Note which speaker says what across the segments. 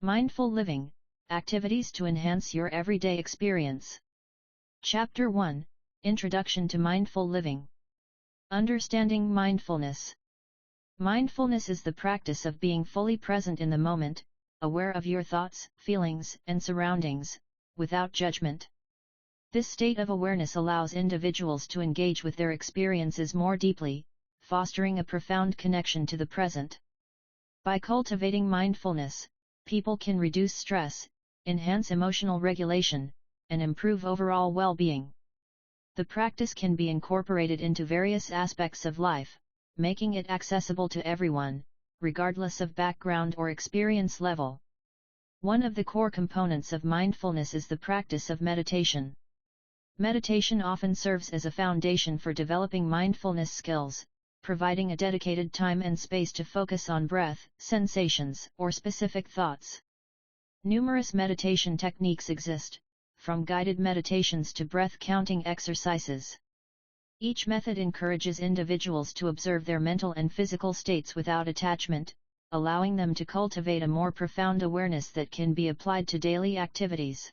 Speaker 1: Mindful Living, Activities to Enhance Your Everyday Experience. Chapter 1, Introduction to Mindful Living. Understanding Mindfulness. Mindfulness is the practice of being fully present in the moment, aware of your thoughts, feelings, and surroundings, without judgment. This state of awareness allows individuals to engage with their experiences more deeply, fostering a profound connection to the present. By cultivating mindfulness, people can reduce stress, enhance emotional regulation, and improve overall well-being. The practice can be incorporated into various aspects of life, making it accessible to everyone, regardless of background or experience level. One of the core components of mindfulness is the practice of meditation. Meditation often serves as a foundation for developing mindfulness skills, providing a dedicated time and space to focus on breath, sensations, or specific thoughts. Numerous meditation techniques exist, from guided meditations to breath-counting exercises. Each method encourages individuals to observe their mental and physical states without attachment, allowing them to cultivate a more profound awareness that can be applied to daily activities.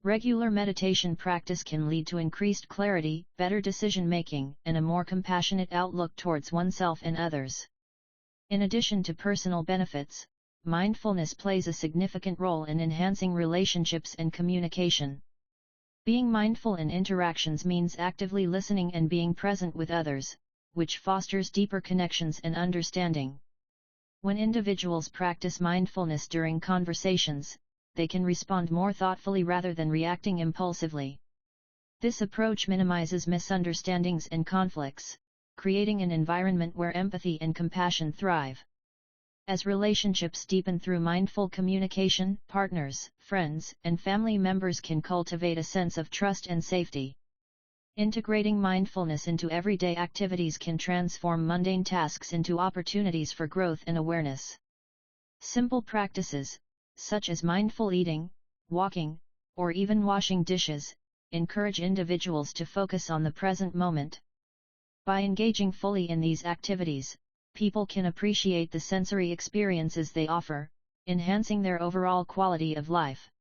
Speaker 1: Regular meditation practice can lead to increased clarity, better decision-making, and a more compassionate outlook towards oneself and others. In addition to personal benefits, mindfulness plays a significant role in enhancing relationships and communication. Being mindful in interactions means actively listening and being present with others, which fosters deeper connections and understanding. When individuals practice mindfulness during conversations, they can respond more thoughtfully rather than reacting impulsively. This approach minimizes misunderstandings and conflicts, creating an environment where empathy and compassion thrive. As relationships deepen through mindful communication, partners, friends, and family members can cultivate a sense of trust and safety. Integrating mindfulness into everyday activities can transform mundane tasks into opportunities for growth and awareness. Simple practices, such as mindful eating, walking, or even washing dishes, encourage individuals to focus on the present moment. By engaging fully in these activities, people can appreciate the sensory experiences they offer, enhancing their overall quality of life.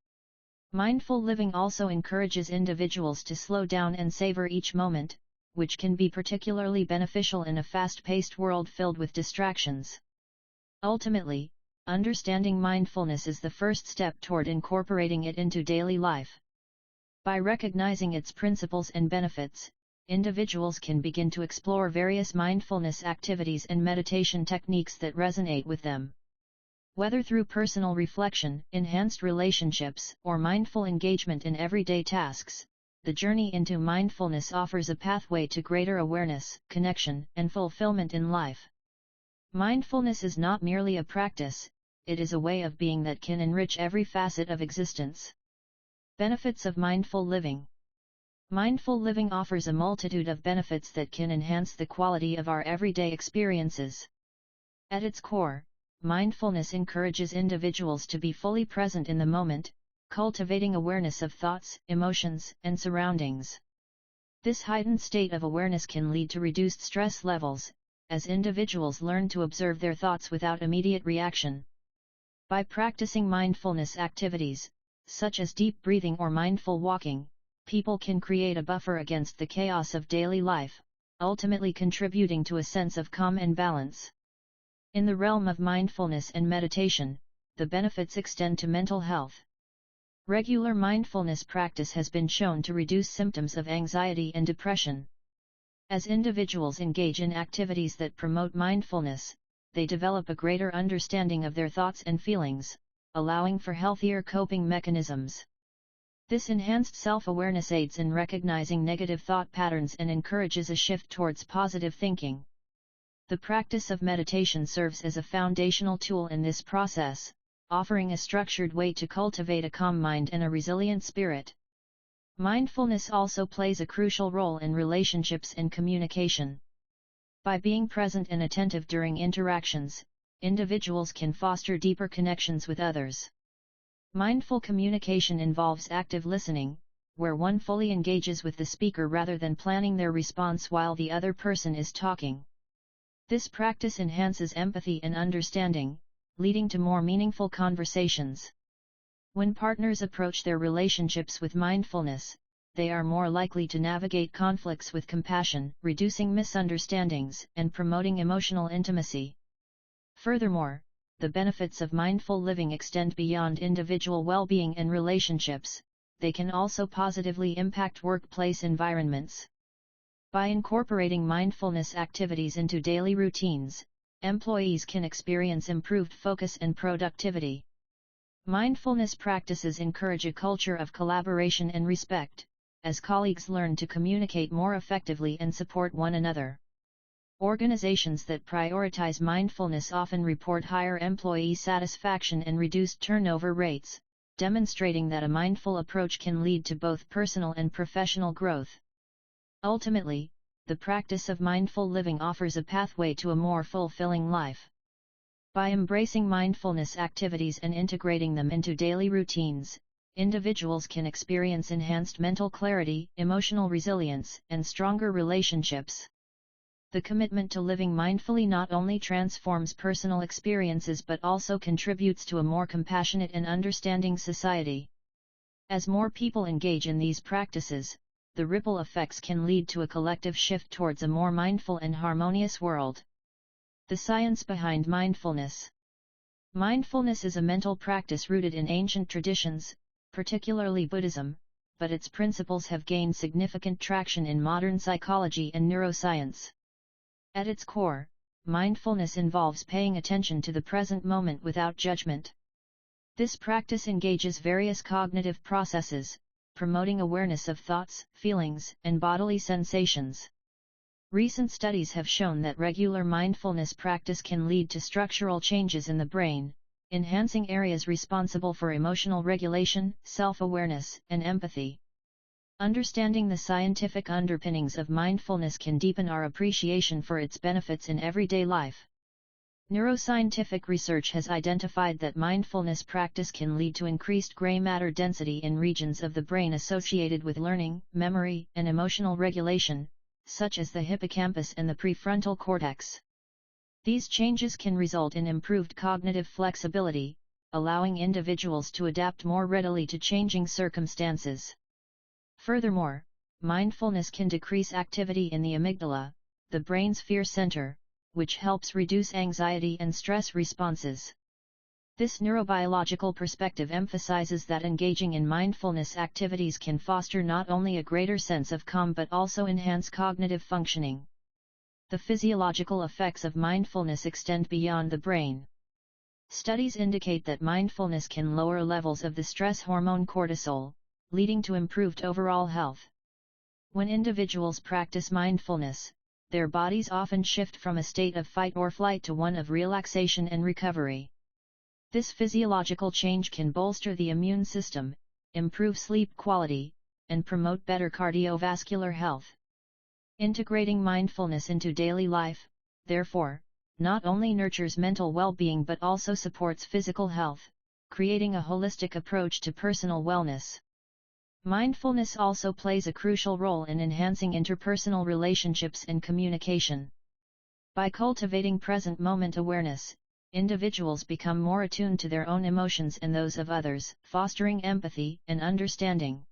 Speaker 1: Mindful living also encourages individuals to slow down and savor each moment, which can be particularly beneficial in a fast-paced world filled with distractions. Ultimately, understanding mindfulness is the first step toward incorporating it into daily life. By recognizing its principles and benefits, individuals can begin to explore various mindfulness activities and meditation techniques that resonate with them. Whether through personal reflection, enhanced relationships, or mindful engagement in everyday tasks, the journey into mindfulness offers a pathway to greater awareness, connection, and fulfillment in life. Mindfulness is not merely a practice, it is a way of being that can enrich every facet of existence. Benefits of mindful living. Mindful living offers a multitude of benefits that can enhance the quality of our everyday experiences. At its core, mindfulness encourages individuals to be fully present in the moment, cultivating awareness of thoughts, emotions, and surroundings. This heightened state of awareness can lead to reduced stress levels, as individuals learn to observe their thoughts without immediate reaction. By practicing mindfulness activities, such as deep breathing or mindful walking, people can create a buffer against the chaos of daily life, ultimately contributing to a sense of calm and balance. In the realm of mindfulness and meditation, the benefits extend to mental health. Regular mindfulness practice has been shown to reduce symptoms of anxiety and depression. As individuals engage in activities that promote mindfulness, they develop a greater understanding of their thoughts and feelings, allowing for healthier coping mechanisms. This enhanced self-awareness aids in recognizing negative thought patterns and encourages a shift towards positive thinking. The practice of meditation serves as a foundational tool in this process, offering a structured way to cultivate a calm mind and a resilient spirit. Mindfulness also plays a crucial role in relationships and communication. By being present and attentive during interactions, individuals can foster deeper connections with others. Mindful communication involves active listening, where one fully engages with the speaker rather than planning their response while the other person is talking. This practice enhances empathy and understanding, leading to more meaningful conversations. When partners approach their relationships with mindfulness, they are more likely to navigate conflicts with compassion, reducing misunderstandings, and promoting emotional intimacy. Furthermore, the benefits of mindful living extend beyond individual well-being and relationships. They can also positively impact workplace environments. By incorporating mindfulness activities into daily routines, employees can experience improved focus and productivity. Mindfulness practices encourage a culture of collaboration and respect, as colleagues learn to communicate more effectively and support one another. Organizations that prioritize mindfulness often report higher employee satisfaction and reduced turnover rates, demonstrating that a mindful approach can lead to both personal and professional growth. Ultimately, the practice of mindful living offers a pathway to a more fulfilling life. By embracing mindfulness activities and integrating them into daily routines, individuals can experience enhanced mental clarity, emotional resilience, and stronger relationships. The commitment to living mindfully not only transforms personal experiences but also contributes to a more compassionate and understanding society. As more people engage in these practices, the ripple effects can lead to a collective shift towards a more mindful and harmonious world. The science behind mindfulness. Mindfulness is a mental practice rooted in ancient traditions, particularly Buddhism, but its principles have gained significant traction in modern psychology and neuroscience. At its core, mindfulness involves paying attention to the present moment without judgment. This practice engages various cognitive processes, promoting awareness of thoughts, feelings, and bodily sensations. Recent studies have shown that regular mindfulness practice can lead to structural changes in the brain, enhancing areas responsible for emotional regulation, self-awareness, and empathy. Understanding the scientific underpinnings of mindfulness can deepen our appreciation for its benefits in everyday life. Neuroscientific research has identified that mindfulness practice can lead to increased gray matter density in regions of the brain associated with learning, memory, and emotional regulation, such as the hippocampus and the prefrontal cortex. These changes can result in improved cognitive flexibility, allowing individuals to adapt more readily to changing circumstances. Furthermore, mindfulness can decrease activity in the amygdala, the brain's fear center, which helps reduce anxiety and stress responses. This neurobiological perspective emphasizes that engaging in mindfulness activities can foster not only a greater sense of calm but also enhance cognitive functioning. The physiological effects of mindfulness extend beyond the brain. Studies indicate that mindfulness can lower levels of the stress hormone cortisol, leading to improved overall health. When individuals practice mindfulness, their bodies often shift from a state of fight or flight to one of relaxation and recovery. This physiological change can bolster the immune system, improve sleep quality, and promote better cardiovascular health. Integrating mindfulness into daily life, therefore, not only nurtures mental well-being but also supports physical health, creating a holistic approach to personal wellness. Mindfulness also plays a crucial role in enhancing interpersonal relationships and communication. By cultivating present moment awareness, individuals become more attuned to their own emotions and those of others, fostering empathy and understanding.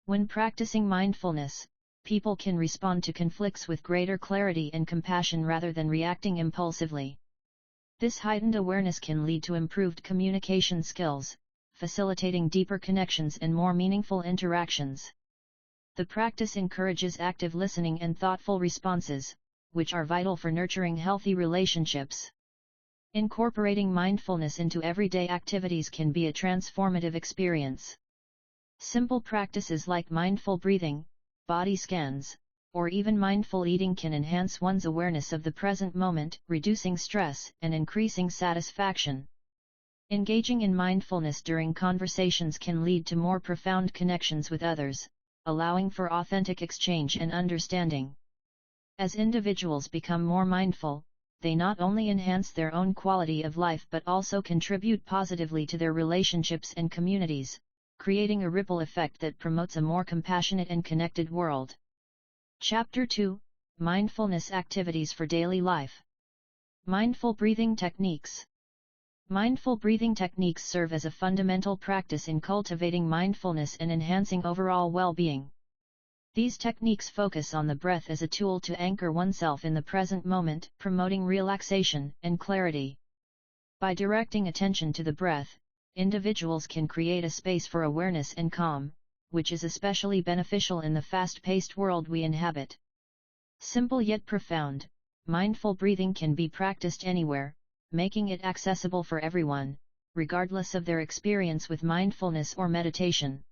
Speaker 1: When practicing mindfulness, people can respond to conflicts with greater clarity and compassion rather than reacting impulsively. This heightened awareness can lead to improved communication skills, facilitating deeper connections and more meaningful interactions. The practice encourages active listening and thoughtful responses, which are vital for nurturing healthy relationships. Incorporating mindfulness into everyday activities can be a transformative experience. Simple practices like mindful breathing, body scans, or even mindful eating can enhance one's awareness of the present moment, reducing stress and increasing satisfaction. Engaging in mindfulness during conversations can lead to more profound connections with others, allowing for authentic exchange and understanding. As individuals become more mindful, they not only enhance their own quality of life but also contribute positively to their relationships and communities, creating a ripple effect that promotes a more compassionate and connected world. Chapter 2: Mindfulness Activities for Daily Life. Mindful Breathing Techniques. Mindful breathing techniques serve as a fundamental practice in cultivating mindfulness and enhancing overall well-being. These techniques focus on the breath as a tool to anchor oneself in the present moment, promoting relaxation and clarity. By directing attention to the breath, individuals can create a space for awareness and calm, which is especially beneficial in the fast-paced world we inhabit. Simple yet profound, mindful breathing can be practiced anywhere, making it accessible for everyone, regardless of their experience with mindfulness or meditation.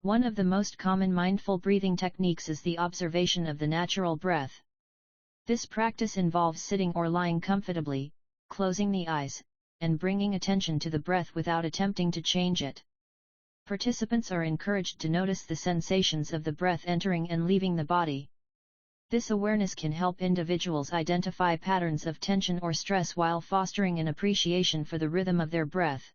Speaker 1: One of the most common mindful breathing techniques is the observation of the natural breath. This practice involves sitting or lying comfortably, closing the eyes, and bringing attention to the breath without attempting to change it. Participants are encouraged to notice the sensations of the breath entering and leaving the body. This awareness can help individuals identify patterns of tension or stress while fostering an appreciation for the rhythm of their breath.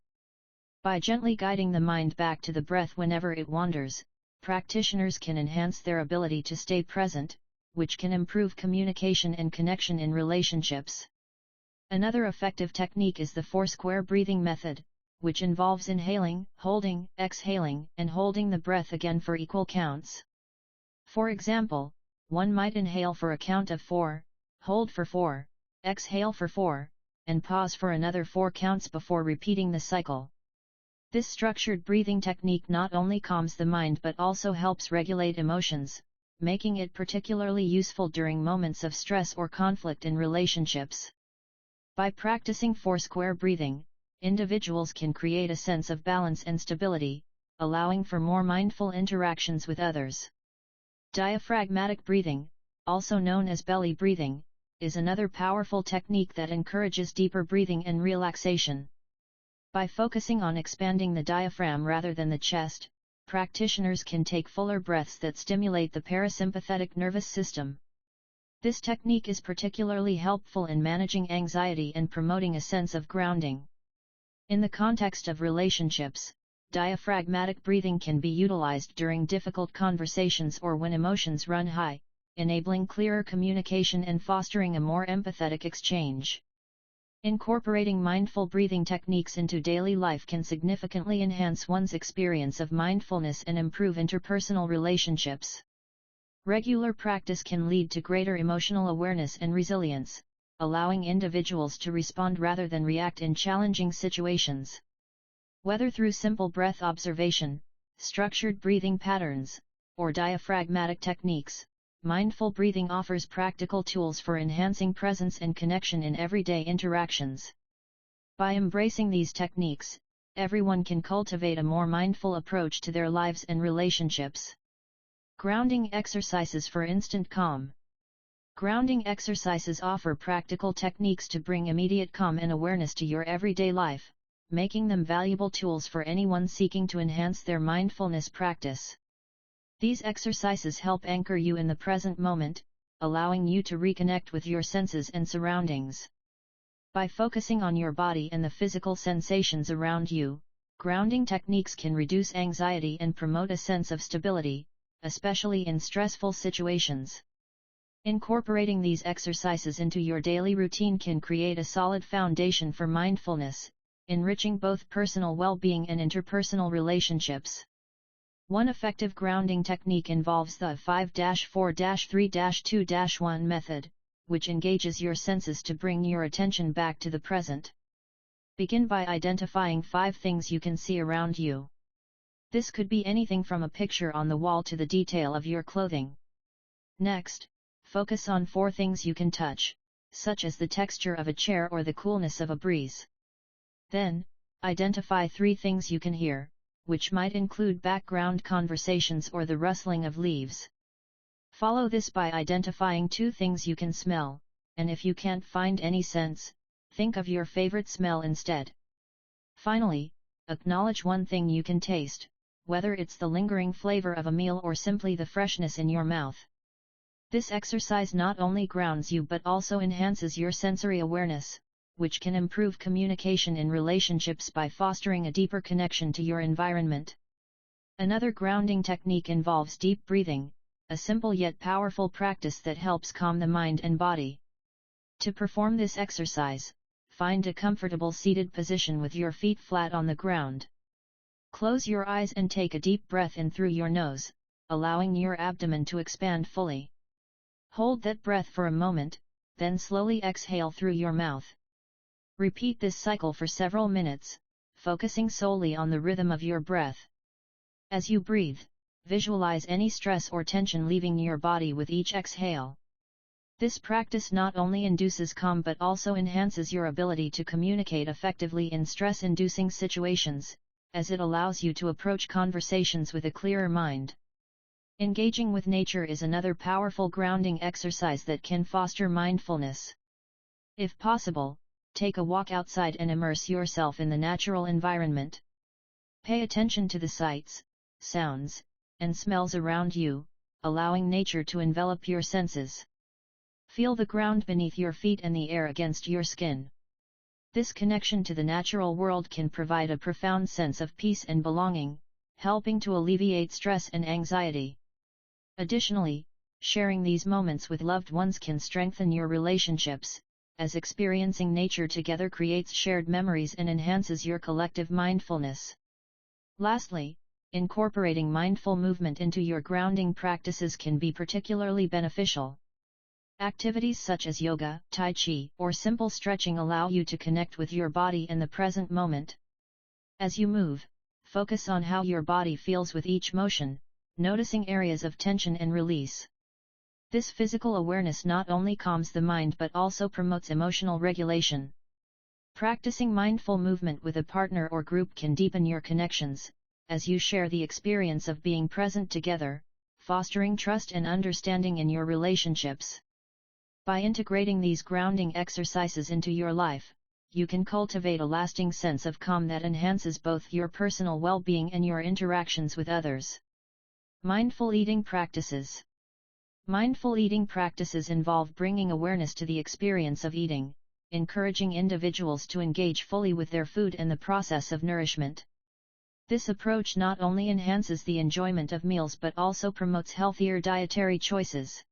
Speaker 1: By gently guiding the mind back to the breath whenever it wanders, practitioners can enhance their ability to stay present, which can improve communication and connection in relationships. Another effective technique is the four-square breathing method, which involves inhaling, holding, exhaling, and holding the breath again for equal counts. For example, one might inhale for a count of 4, hold for 4, exhale for 4, and pause for another 4 counts before repeating the cycle. This structured breathing technique not only calms the mind but also helps regulate emotions, making it particularly useful during moments of stress or conflict in relationships. By practicing four-square breathing, individuals can create a sense of balance and stability, allowing for more mindful interactions with others. Diaphragmatic breathing, also known as belly breathing, is another powerful technique that encourages deeper breathing and relaxation. By focusing on expanding the diaphragm rather than the chest, practitioners can take fuller breaths that stimulate the parasympathetic nervous system. This technique is particularly helpful in managing anxiety and promoting a sense of grounding. In the context of relationships, diaphragmatic breathing can be utilized during difficult conversations or when emotions run high, enabling clearer communication and fostering a more empathetic exchange. Incorporating mindful breathing techniques into daily life can significantly enhance one's experience of mindfulness and improve interpersonal relationships. Regular practice can lead to greater emotional awareness and resilience, allowing individuals to respond rather than react in challenging situations. Whether through simple breath observation, structured breathing patterns, or diaphragmatic techniques, mindful breathing offers practical tools for enhancing presence and connection in everyday interactions. By embracing these techniques, everyone can cultivate a more mindful approach to their lives and relationships. Grounding exercises for instant calm. Grounding exercises offer practical techniques to bring immediate calm and awareness to your everyday life, making them valuable tools for anyone seeking to enhance their mindfulness practice. These exercises help anchor you in the present moment, allowing you to reconnect with your senses and surroundings. By focusing on your body and the physical sensations around you, grounding techniques can reduce anxiety and promote a sense of stability, especially in stressful situations. Incorporating these exercises into your daily routine can create a solid foundation for mindfulness, enriching both personal well-being and interpersonal relationships. One effective grounding technique involves the 5-4-3-2-1 method, which engages your senses to bring your attention back to the present. Begin by identifying 5 things you can see around you. This could be anything from a picture on the wall to the detail of your clothing. Next, focus on 4 things you can touch, such as the texture of a chair or the coolness of a breeze. Then, identify 3 things you can hear, which might include background conversations or the rustling of leaves. Follow this by identifying 2 things you can smell, and if you can't find any scents, think of your favorite smell instead. Finally, acknowledge 1 thing you can taste, whether it's the lingering flavor of a meal or simply the freshness in your mouth. This exercise not only grounds you but also enhances your sensory awareness, which can improve communication in relationships by fostering a deeper connection to your environment. Another grounding technique involves deep breathing, a simple yet powerful practice that helps calm the mind and body. To perform this exercise, find a comfortable seated position with your feet flat on the ground. Close your eyes and take a deep breath in through your nose, allowing your abdomen to expand fully. Hold that breath for a moment, then slowly exhale through your mouth. Repeat this cycle for several minutes, focusing solely on the rhythm of your breath. As you breathe, visualize any stress or tension leaving your body with each exhale. This practice not only induces calm but also enhances your ability to communicate effectively in stress-inducing situations, as it allows you to approach conversations with a clearer mind. Engaging with nature is another powerful grounding exercise that can foster mindfulness. If possible, take a walk outside and immerse yourself in the natural environment. Pay attention to the sights, sounds, and smells around you, allowing nature to envelop your senses. Feel the ground beneath your feet and the air against your skin. This connection to the natural world can provide a profound sense of peace and belonging, helping to alleviate stress and anxiety. Additionally, sharing these moments with loved ones can strengthen your relationships, as experiencing nature together creates shared memories and enhances your collective mindfulness. Lastly, incorporating mindful movement into your grounding practices can be particularly beneficial. Activities such as yoga, tai chi, or simple stretching allow you to connect with your body and the present moment. As you move, focus on how your body feels with each motion, noticing areas of tension and release. This physical awareness not only calms the mind but also promotes emotional regulation. Practicing mindful movement with a partner or group can deepen your connections, as you share the experience of being present together, fostering trust and understanding in your relationships. By integrating these grounding exercises into your life, you can cultivate a lasting sense of calm that enhances both your personal well-being and your interactions with others. Mindful eating practices. Mindful eating practices involve bringing awareness to the experience of eating, encouraging individuals to engage fully with their food and the process of nourishment. This approach not only enhances the enjoyment of meals but also promotes healthier dietary choices.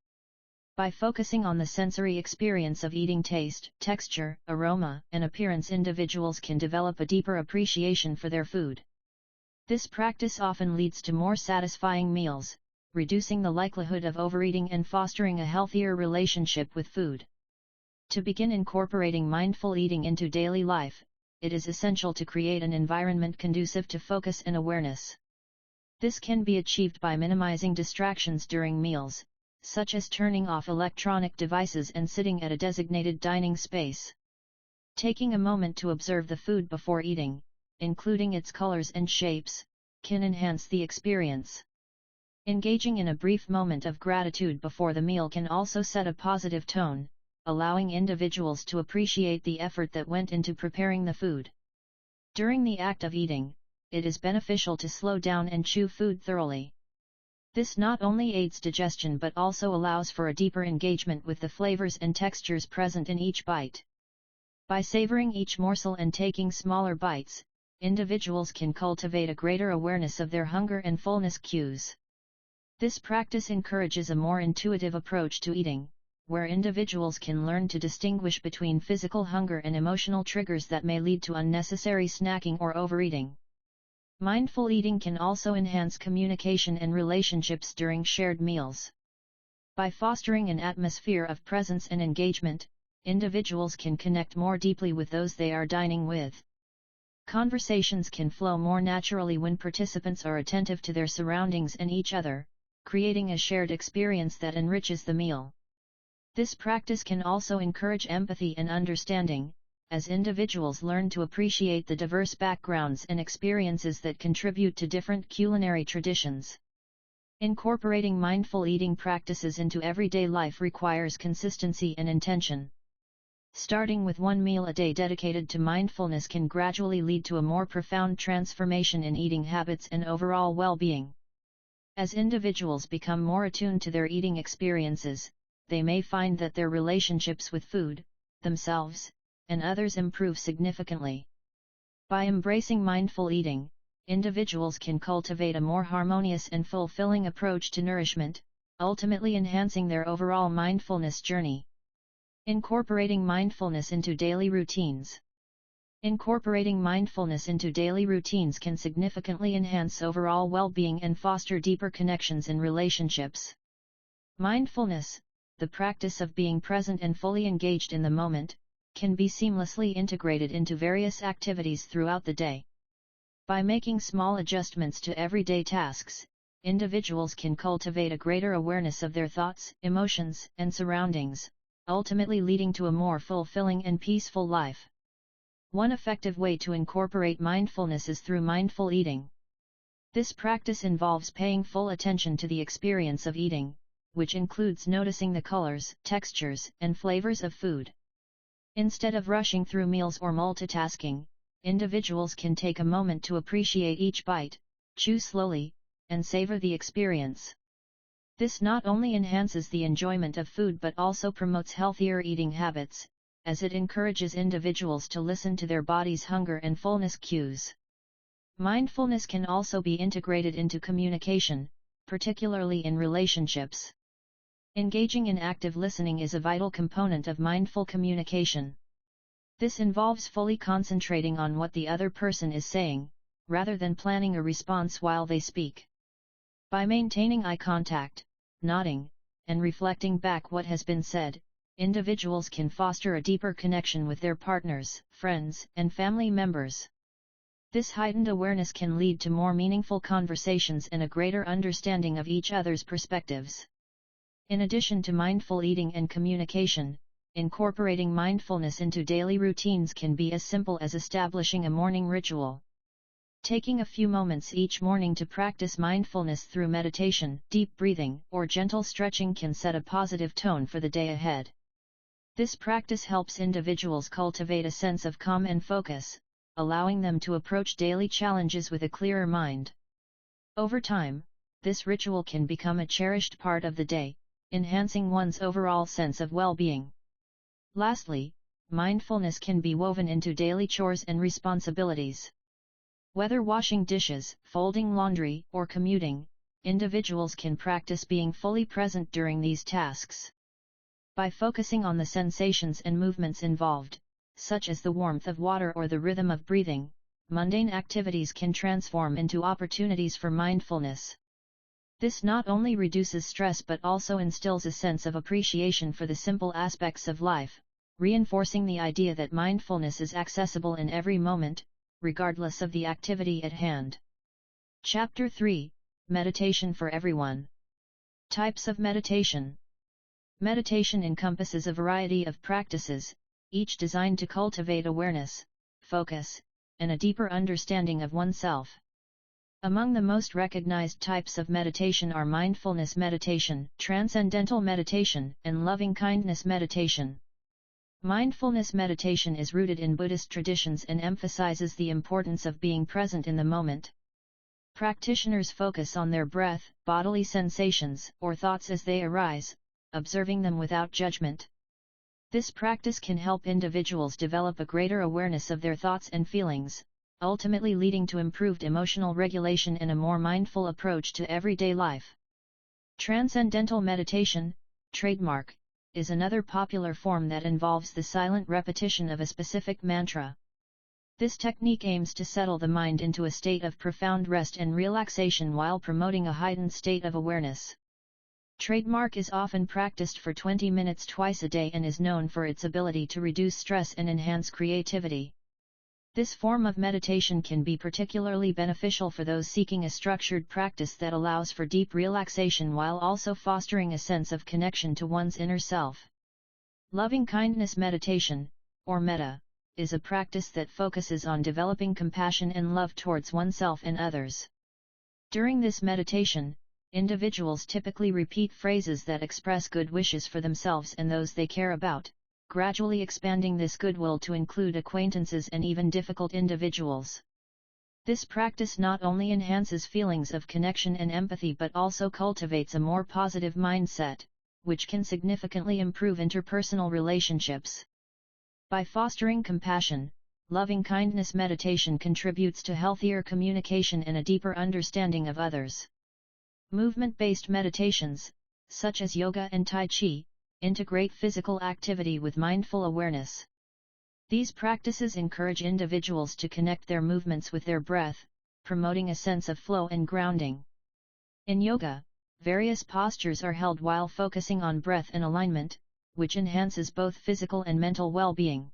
Speaker 1: By focusing on the sensory experience of eating, taste, texture, aroma, and appearance, individuals can develop a deeper appreciation for their food. This practice often leads to more satisfying meals, reducing the likelihood of overeating and fostering a healthier relationship with food. To begin incorporating mindful eating into daily life, it is essential to create an environment conducive to focus and awareness. This can be achieved by minimizing distractions during meals, such as turning off electronic devices and sitting at a designated dining space. Taking a moment to observe the food before eating, including its colors and shapes, can enhance the experience. Engaging in a brief moment of gratitude before the meal can also set a positive tone, allowing individuals to appreciate the effort that went into preparing the food. During the act of eating, it is beneficial to slow down and chew food thoroughly. This not only aids digestion but also allows for a deeper engagement with the flavors and textures present in each bite. By savoring each morsel and taking smaller bites, individuals can cultivate a greater awareness of their hunger and fullness cues. This practice encourages a more intuitive approach to eating, where individuals can learn to distinguish between physical hunger and emotional triggers that may lead to unnecessary snacking or overeating. Mindful eating can also enhance communication and relationships during shared meals. By fostering an atmosphere of presence and engagement, individuals can connect more deeply with those they are dining with. Conversations can flow more naturally when participants are attentive to their surroundings and each other, creating a shared experience that enriches the meal. This practice can also encourage empathy and understanding, as individuals learn to appreciate the diverse backgrounds and experiences that contribute to different culinary traditions. Incorporating mindful eating practices into everyday life requires consistency and intention. Starting with one meal a day dedicated to mindfulness can gradually lead to a more profound transformation in eating habits and overall well-being. As individuals become more attuned to their eating experiences, they may find that their relationships with food, themselves, and others improve significantly. By embracing mindful eating, individuals can cultivate a more harmonious and fulfilling approach to nourishment, ultimately enhancing their overall mindfulness journey. Incorporating mindfulness into daily routines. Incorporating mindfulness into daily routines can significantly enhance overall well-being and foster deeper connections in relationships. Mindfulness, the practice of being present and fully engaged in the moment, can be seamlessly integrated into various activities throughout the day. By making small adjustments to everyday tasks, individuals can cultivate a greater awareness of their thoughts, emotions, and surroundings, ultimately leading to a more fulfilling and peaceful life. One effective way to incorporate mindfulness is through mindful eating. This practice involves paying full attention to the experience of eating, which includes noticing the colors, textures, and flavors of food. Instead of rushing through meals or multitasking, individuals can take a moment to appreciate each bite, chew slowly, and savor the experience. This not only enhances the enjoyment of food but also promotes healthier eating habits, as it encourages individuals to listen to their body's hunger and fullness cues. Mindfulness can also be integrated into communication, particularly in relationships. Engaging in active listening is a vital component of mindful communication. This involves fully concentrating on what the other person is saying, rather than planning a response while they speak. By maintaining eye contact, nodding, and reflecting back what has been said, individuals can foster a deeper connection with their partners, friends, and family members. This heightened awareness can lead to more meaningful conversations and a greater understanding of each other's perspectives. In addition to mindful eating and communication, incorporating mindfulness into daily routines can be as simple as establishing a morning ritual. Taking a few moments each morning to practice mindfulness through meditation, deep breathing, or gentle stretching can set a positive tone for the day ahead. This practice helps individuals cultivate a sense of calm and focus, allowing them to approach daily challenges with a clearer mind. Over time, this ritual can become a cherished part of the day, enhancing one's overall sense of well-being. Lastly, mindfulness can be woven into daily chores and responsibilities. Whether washing dishes, folding laundry, or commuting, individuals can practice being fully present during these tasks. By focusing on the sensations and movements involved, such as the warmth of water or the rhythm of breathing, mundane activities can transform into opportunities for mindfulness. This not only reduces stress but also instills a sense of appreciation for the simple aspects of life, reinforcing the idea that mindfulness is accessible in every moment, regardless of the activity at hand. Chapter 3: Meditation for Everyone. Types of meditation. Meditation encompasses a variety of practices, each designed to cultivate awareness, focus, and a deeper understanding of oneself. Among the most recognized types of meditation are mindfulness meditation, transcendental meditation, and loving-kindness meditation. Mindfulness meditation is rooted in Buddhist traditions and emphasizes the importance of being present in the moment. Practitioners focus on their breath, bodily sensations, or thoughts as they arise, observing them without judgment. This practice can help individuals develop a greater awareness of their thoughts and feelings, ultimately leading to improved emotional regulation and a more mindful approach to everyday life. Transcendental meditation, trademark, is another popular form that involves the silent repetition of a specific mantra. This technique aims to settle the mind into a state of profound rest and relaxation while promoting a heightened state of awareness. Trademark is often practiced for 20 minutes twice a day and is known for its ability to reduce stress and enhance creativity. This form of meditation can be particularly beneficial for those seeking a structured practice that allows for deep relaxation while also fostering a sense of connection to one's inner self. Loving-kindness meditation, or metta, is a practice that focuses on developing compassion and love towards oneself and others. During this meditation, individuals typically repeat phrases that express good wishes for themselves and those they care about, gradually expanding this goodwill to include acquaintances and even difficult individuals. This practice not only enhances feelings of connection and empathy but also cultivates a more positive mindset, which can significantly improve interpersonal relationships. By fostering compassion, loving-kindness meditation contributes to healthier communication and a deeper understanding of others. Movement-based meditations, such as yoga and tai chi, integrate physical activity with mindful awareness. These practices encourage individuals to connect their movements with their breath, promoting a sense of flow and grounding. In yoga, various postures are held while focusing on breath and alignment, which enhances both physical and mental well-being.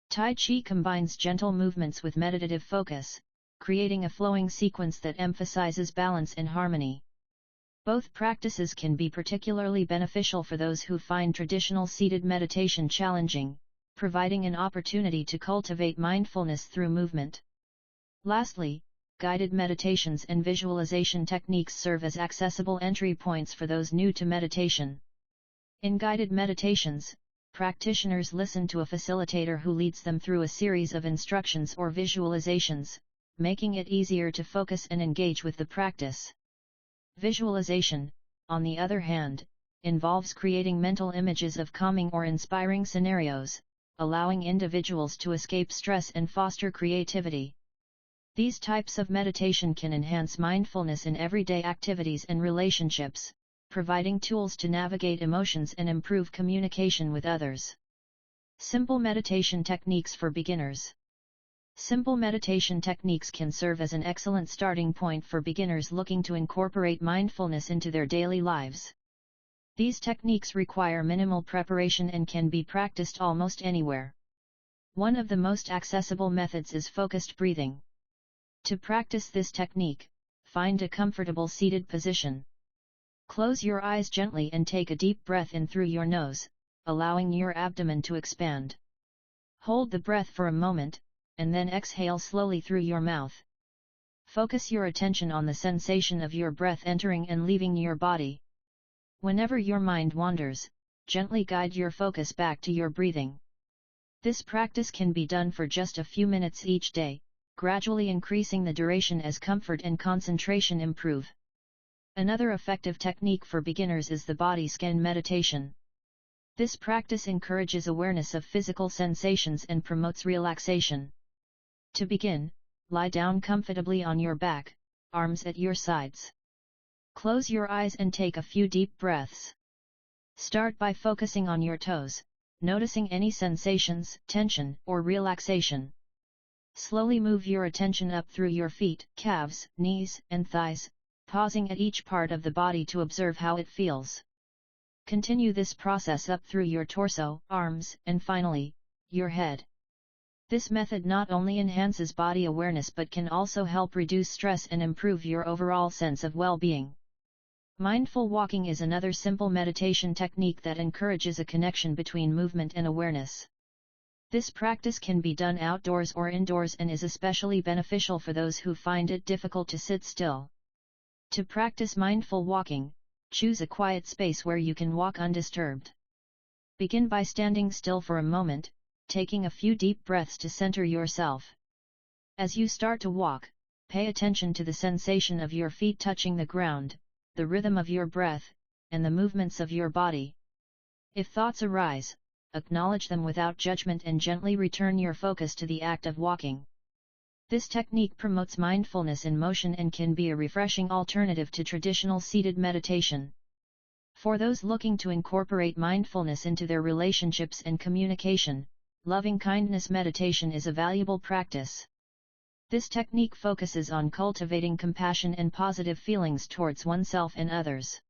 Speaker 1: Tai Chi combines gentle movements with meditative focus, creating a flowing sequence that emphasizes balance and harmony. Both practices can be particularly beneficial for those who find traditional seated meditation challenging, providing an opportunity to cultivate mindfulness through movement. Lastly, guided meditations and visualization techniques serve as accessible entry points for those new to meditation. In guided meditations, practitioners listen to a facilitator who leads them through a series of instructions or visualizations, making it easier to focus and engage with the practice. Visualization, on the other hand, involves creating mental images of calming or inspiring scenarios, allowing individuals to escape stress and foster creativity. These types of meditation can enhance mindfulness in everyday activities and relationships, providing tools to navigate emotions and improve communication with others. Simple meditation techniques for beginners. Simple meditation techniques can serve as an excellent starting point for beginners looking to incorporate mindfulness into their daily lives. These techniques require minimal preparation and can be practiced almost anywhere. One of the most accessible methods is focused breathing. To practice this technique, find a comfortable seated position. Close your eyes gently and take a deep breath in through your nose, allowing your abdomen to expand. Hold the breath for a moment, and then exhale slowly through your mouth. Focus your attention on the sensation of your breath entering and leaving your body. Whenever your mind wanders, gently guide your focus back to your breathing. This practice can be done for just a few minutes each day, gradually increasing the duration as comfort and concentration improve. Another effective technique for beginners is the body scan meditation. This practice encourages awareness of physical sensations and promotes relaxation. To begin, lie down comfortably on your back, arms at your sides. Close your eyes and take a few deep breaths. Start by focusing on your toes, noticing any sensations, tension, or relaxation. Slowly move your attention up through your feet, calves, knees, and thighs, pausing at each part of the body to observe how it feels. Continue this process up through your torso, arms, and finally, your head. This method not only enhances body awareness but can also help reduce stress and improve your overall sense of well-being. Mindful walking is another simple meditation technique that encourages a connection between movement and awareness. This practice can be done outdoors or indoors and is especially beneficial for those who find it difficult to sit still. To practice mindful walking, choose a quiet space where you can walk undisturbed. Begin by standing still for a moment, taking a few deep breaths to center yourself. As you start to walk, pay attention to the sensation of your feet touching the ground, the rhythm of your breath, and the movements of your body. If thoughts arise, acknowledge them without judgment and gently return your focus to the act of walking. This technique promotes mindfulness in motion and can be a refreshing alternative to traditional seated meditation. For those looking to incorporate mindfulness into their relationships and communication, loving-kindness meditation is a valuable practice. This technique focuses on cultivating compassion and positive feelings towards oneself and others.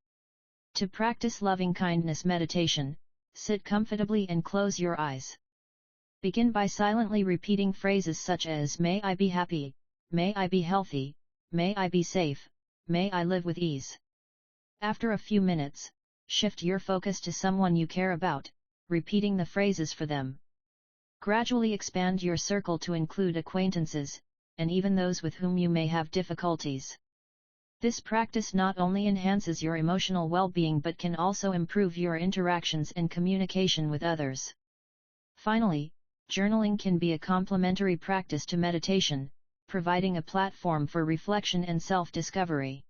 Speaker 1: To practice loving-kindness meditation, sit comfortably and close your eyes. Begin by silently repeating phrases such as "May I be happy, may I be healthy, may I be safe, may I live with ease." After a few minutes, shift your focus to someone you care about, repeating the phrases for them. Gradually expand your circle to include acquaintances, and even those with whom you may have difficulties. This practice not only enhances your emotional well-being but can also improve your interactions and communication with others. Finally, journaling can be a complementary practice to meditation, providing a platform for reflection and self-discovery.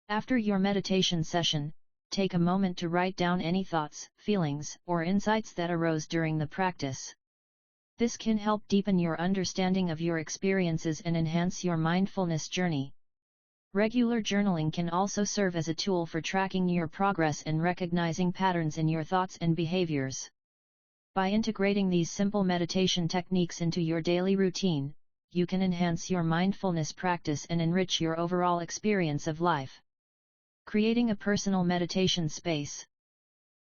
Speaker 1: After your meditation session, take a moment to write down any thoughts, feelings, or insights that arose during the practice. This can help deepen your understanding of your experiences and enhance your mindfulness journey. Regular journaling can also serve as a tool for tracking your progress and recognizing patterns in your thoughts and behaviors. By integrating these simple meditation techniques into your daily routine, you can enhance your mindfulness practice and enrich your overall experience of life. Creating a personal meditation space.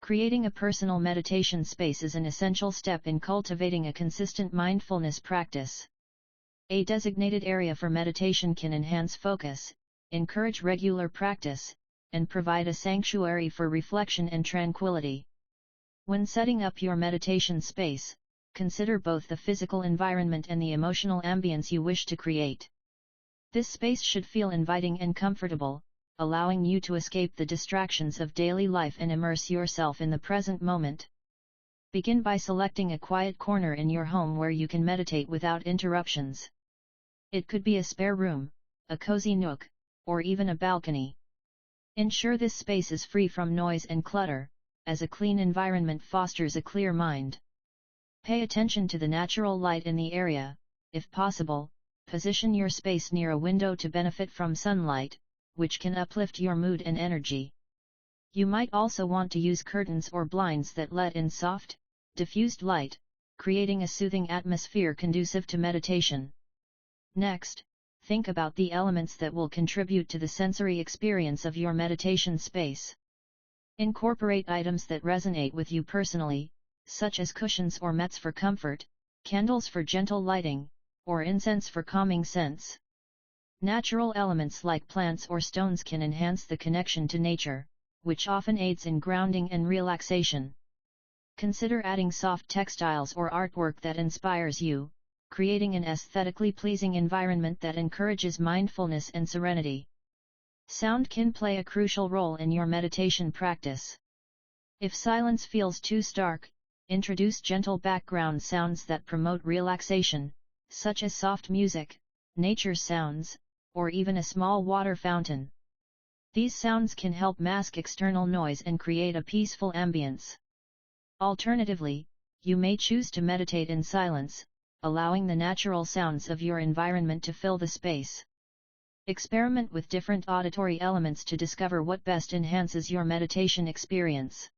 Speaker 1: Creating a personal meditation space is an essential step in cultivating a consistent mindfulness practice. A designated area for meditation can enhance focus, encourage regular practice, and provide a sanctuary for reflection and tranquility. When setting up your meditation space, consider both the physical environment and the emotional ambience you wish to create. This space should feel inviting and comfortable, allowing you to escape the distractions of daily life and immerse yourself in the present moment. Begin by selecting a quiet corner in your home where you can meditate without interruptions. It could be a spare room, a cozy nook, or even a balcony. Ensure this space is free from noise and clutter, as a clean environment fosters a clear mind. Pay attention to the natural light in the area. If possible, position your space near a window to benefit from sunlight, which can uplift your mood and energy. You might also want to use curtains or blinds that let in soft, diffused light, creating a soothing atmosphere conducive to meditation. Next, think about the elements that will contribute to the sensory experience of your meditation space. Incorporate items that resonate with you personally, such as cushions or mats for comfort, candles for gentle lighting, or incense for calming scents. Natural elements like plants or stones can enhance the connection to nature, which often aids in grounding and relaxation. Consider adding soft textiles or artwork that inspires you, creating an aesthetically pleasing environment that encourages mindfulness and serenity. Sound can play a crucial role in your meditation practice. If silence feels too stark, introduce gentle background sounds that promote relaxation, such as soft music, nature sounds, or even a small water fountain. These sounds can help mask external noise and create a peaceful ambience. Alternatively, you may choose to meditate in silence, allowing the natural sounds of your environment to fill the space. Experiment with different auditory elements to discover what best enhances your meditation experience.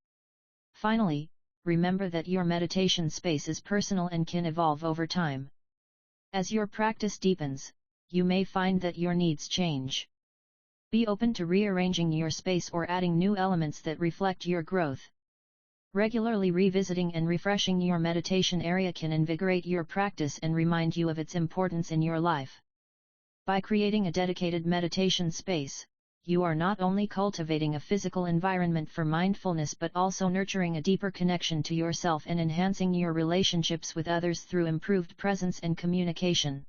Speaker 1: Finally, remember that your meditation space is personal and can evolve over time. As your practice deepens, you may find that your needs change. Be open to rearranging your space or adding new elements that reflect your growth. Regularly revisiting and refreshing your meditation area can invigorate your practice and remind you of its importance in your life. By creating a dedicated meditation space, you are not only cultivating a physical environment for mindfulness but also nurturing a deeper connection to yourself and enhancing your relationships with others through improved presence and communication.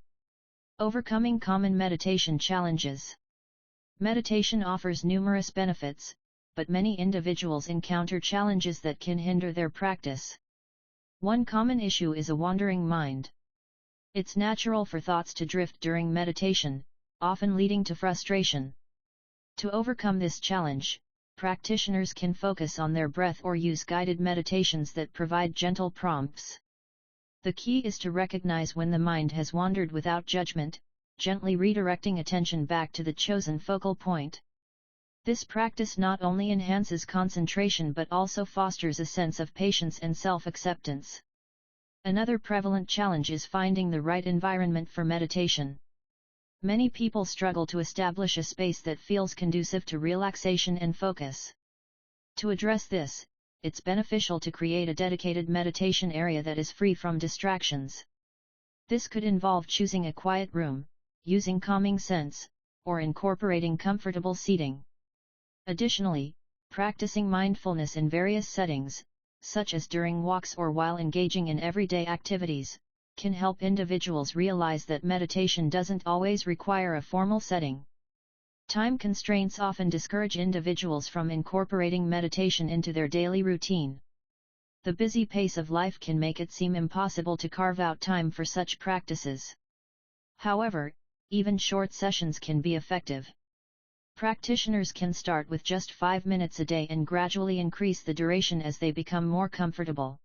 Speaker 1: Overcoming common meditation challenges. Meditation offers numerous benefits, but many individuals encounter challenges that can hinder their practice. One common issue is a wandering mind. It's natural for thoughts to drift during meditation, often leading to frustration. To overcome this challenge, practitioners can focus on their breath or use guided meditations that provide gentle prompts. The key is to recognize when the mind has wandered without judgment, gently redirecting attention back to the chosen focal point. This practice not only enhances concentration but also fosters a sense of patience and self-acceptance. Another prevalent challenge is finding the right environment for meditation. Many people struggle to establish a space that feels conducive to relaxation and focus. To address this, it's beneficial to create a dedicated meditation area that is free from distractions. This could involve choosing a quiet room, using calming scents, or incorporating comfortable seating. Additionally, practicing mindfulness in various settings, such as during walks or while engaging in everyday activities, can help individuals realize that meditation doesn't always require a formal setting. Time constraints often discourage individuals from incorporating meditation into their daily routine. The busy pace of life can make it seem impossible to carve out time for such practices. However, even short sessions can be effective. Practitioners can start with just 5 minutes a day and gradually increase the duration as they become more comfortable.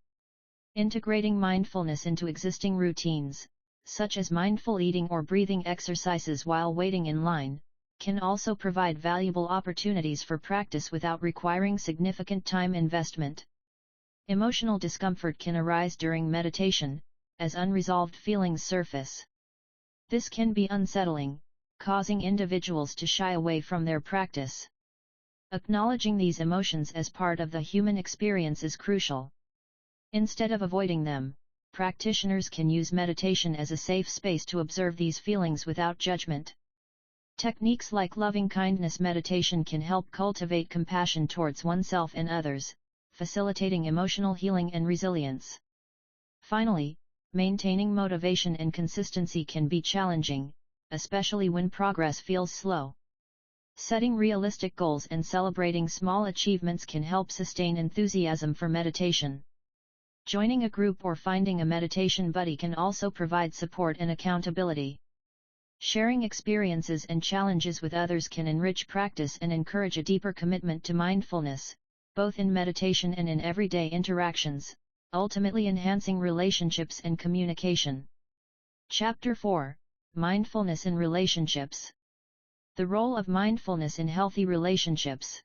Speaker 1: Integrating mindfulness into existing routines, such as mindful eating or breathing exercises while waiting in line, can also provide valuable opportunities for practice without requiring significant time investment. Emotional discomfort can arise during meditation, as unresolved feelings surface. This can be unsettling, causing individuals to shy away from their practice. Acknowledging these emotions as part of the human experience is crucial. Instead of avoiding them, practitioners can use meditation as a safe space to observe these feelings without judgment. Techniques like loving-kindness meditation can help cultivate compassion towards oneself and others, facilitating emotional healing and resilience. Finally, maintaining motivation and consistency can be challenging, especially when progress feels slow. Setting realistic goals and celebrating small achievements can help sustain enthusiasm for meditation. Joining a group or finding a meditation buddy can also provide support and accountability. Sharing experiences and challenges with others can enrich practice and encourage a deeper commitment to mindfulness, both in meditation and in everyday interactions, ultimately enhancing relationships and communication. Chapter 4: Mindfulness in Relationships. The role of mindfulness in healthy relationships.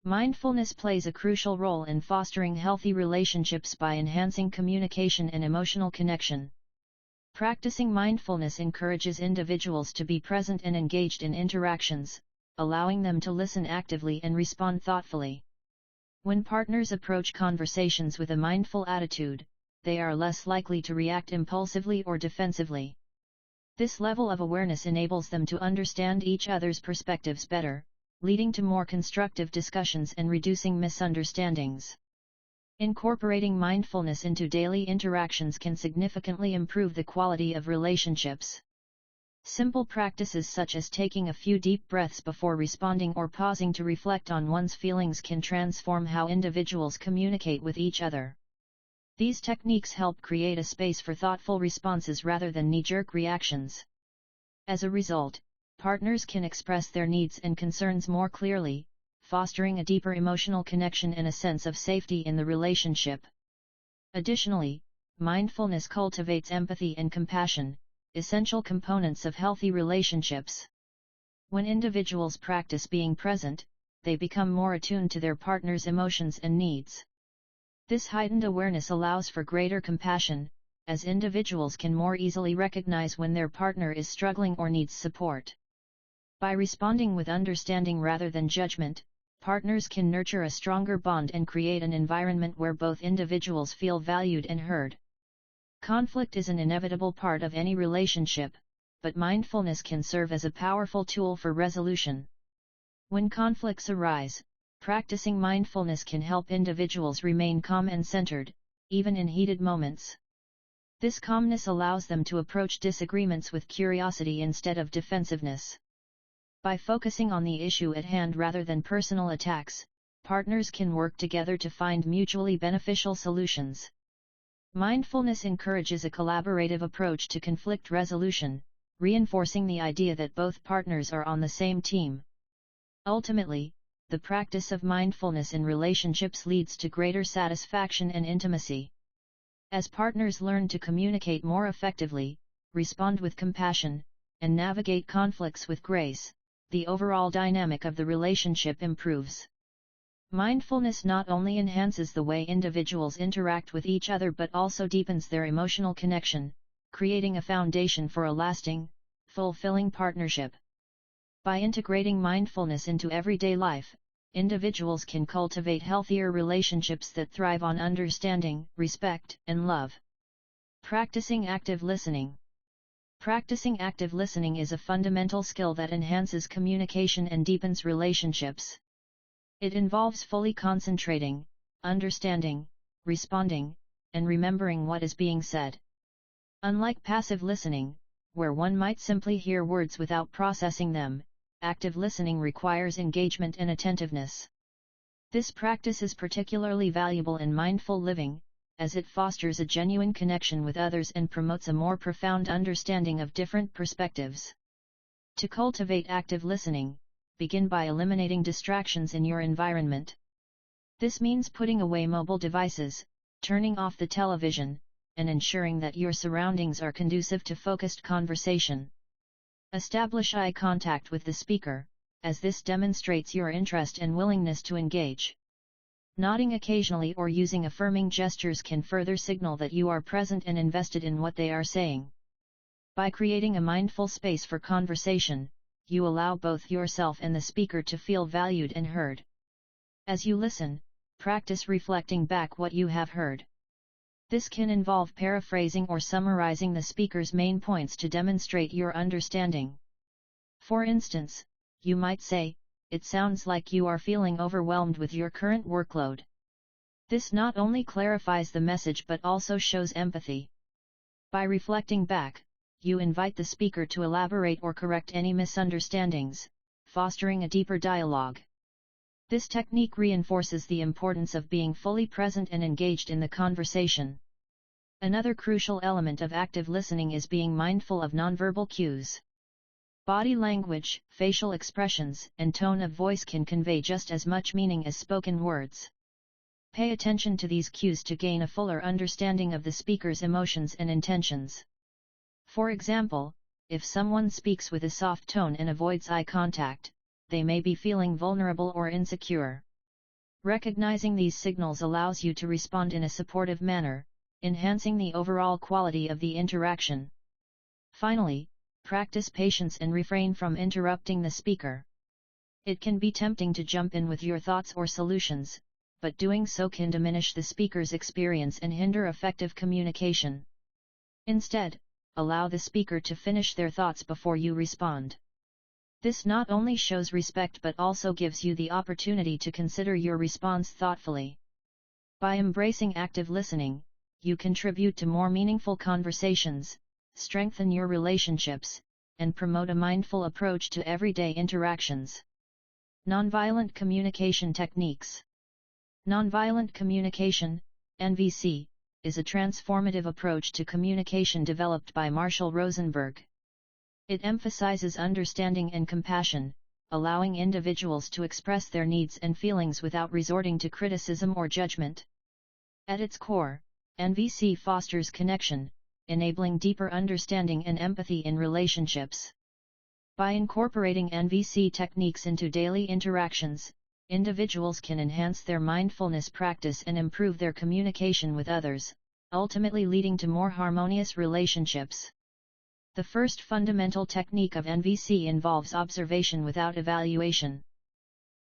Speaker 1: Mindfulness plays a crucial role in fostering healthy relationships by enhancing communication and emotional connection. Practicing mindfulness encourages individuals to be present and engaged in interactions, allowing them to listen actively and respond thoughtfully. When partners approach conversations with a mindful attitude, they are less likely to react impulsively or defensively. This level of awareness enables them to understand each other's perspectives better, leading to more constructive discussions and reducing misunderstandings. Incorporating mindfulness into daily interactions can significantly improve the quality of relationships. Simple practices such as taking a few deep breaths before responding or pausing to reflect on one's feelings can transform how individuals communicate with each other. These techniques help create a space for thoughtful responses rather than knee-jerk reactions. As a result, partners can express their needs and concerns more clearly, fostering a deeper emotional connection and a sense of safety in the relationship. Additionally, mindfulness cultivates empathy and compassion, essential components of healthy relationships. When individuals practice being present, they become more attuned to their partner's emotions and needs. This heightened awareness allows for greater compassion, as individuals can more easily recognize when their partner is struggling or needs support. By responding with understanding rather than judgment, partners can nurture a stronger bond and create an environment where both individuals feel valued and heard. Conflict is an inevitable part of any relationship, but mindfulness can serve as a powerful tool for resolution. When conflicts arise, practicing mindfulness can help individuals remain calm and centered, even in heated moments. This calmness allows them to approach disagreements with curiosity instead of defensiveness. By focusing on the issue at hand rather than personal attacks, partners can work together to find mutually beneficial solutions. Mindfulness encourages a collaborative approach to conflict resolution, reinforcing the idea that both partners are on the same team. Ultimately, the practice of mindfulness in relationships leads to greater satisfaction and intimacy. As partners learn to communicate more effectively, respond with compassion, and navigate conflicts with grace, the overall dynamic of the relationship improves. Mindfulness not only enhances the way individuals interact with each other but also deepens their emotional connection, creating a foundation for a lasting, fulfilling partnership. By integrating mindfulness into everyday life, individuals can cultivate healthier relationships that thrive on understanding, respect, and love. Practicing active listening. Practicing active listening is a fundamental skill that enhances communication and deepens relationships. It involves fully concentrating, understanding, responding, and remembering what is being said. Unlike passive listening, where one might simply hear words without processing them, active listening requires engagement and attentiveness. This practice is particularly valuable in mindful living, as it fosters a genuine connection with others and promotes a more profound understanding of different perspectives. To cultivate active listening, begin by eliminating distractions in your environment. This means putting away mobile devices, turning off the television, and ensuring that your surroundings are conducive to focused conversation. Establish eye contact with the speaker, as this demonstrates your interest and willingness to engage. Nodding occasionally or using affirming gestures can further signal that you are present and invested in what they are saying. By creating a mindful space for conversation, you allow both yourself and the speaker to feel valued and heard. As you listen, practice reflecting back what you have heard. This can involve paraphrasing or summarizing the speaker's main points to demonstrate your understanding. For instance, you might say, "It sounds like you are feeling overwhelmed with your current workload." This not only clarifies the message but also shows empathy. By reflecting back, you invite the speaker to elaborate or correct any misunderstandings, fostering a deeper dialogue. This technique reinforces the importance of being fully present and engaged in the conversation. Another crucial element of active listening is being mindful of nonverbal cues. Body language, facial expressions, and tone of voice can convey just as much meaning as spoken words. Pay attention to these cues to gain a fuller understanding of the speaker's emotions and intentions. For example, if someone speaks with a soft tone and avoids eye contact, they may be feeling vulnerable or insecure. Recognizing these signals allows you to respond in a supportive manner, enhancing the overall quality of the interaction. Finally, practice patience and refrain from interrupting the speaker. It can be tempting to jump in with your thoughts or solutions, but doing so can diminish the speaker's experience and hinder effective communication. Instead, allow the speaker to finish their thoughts before you respond. This not only shows respect but also gives you the opportunity to consider your response thoughtfully. By embracing active listening, you contribute to more meaningful conversations, strengthen your relationships, and promote a mindful approach to everyday interactions. Nonviolent communication techniques. Nonviolent communication, NVC, is a transformative approach to communication developed by Marshall Rosenberg. It emphasizes understanding and compassion, allowing individuals to express their needs and feelings without resorting to criticism or judgment. At its core, NVC fosters connection, enabling deeper understanding and empathy in relationships. By incorporating NVC techniques into daily interactions, individuals can enhance their mindfulness practice and improve their communication with others, ultimately leading to more harmonious relationships. The first fundamental technique of NVC involves observation without evaluation.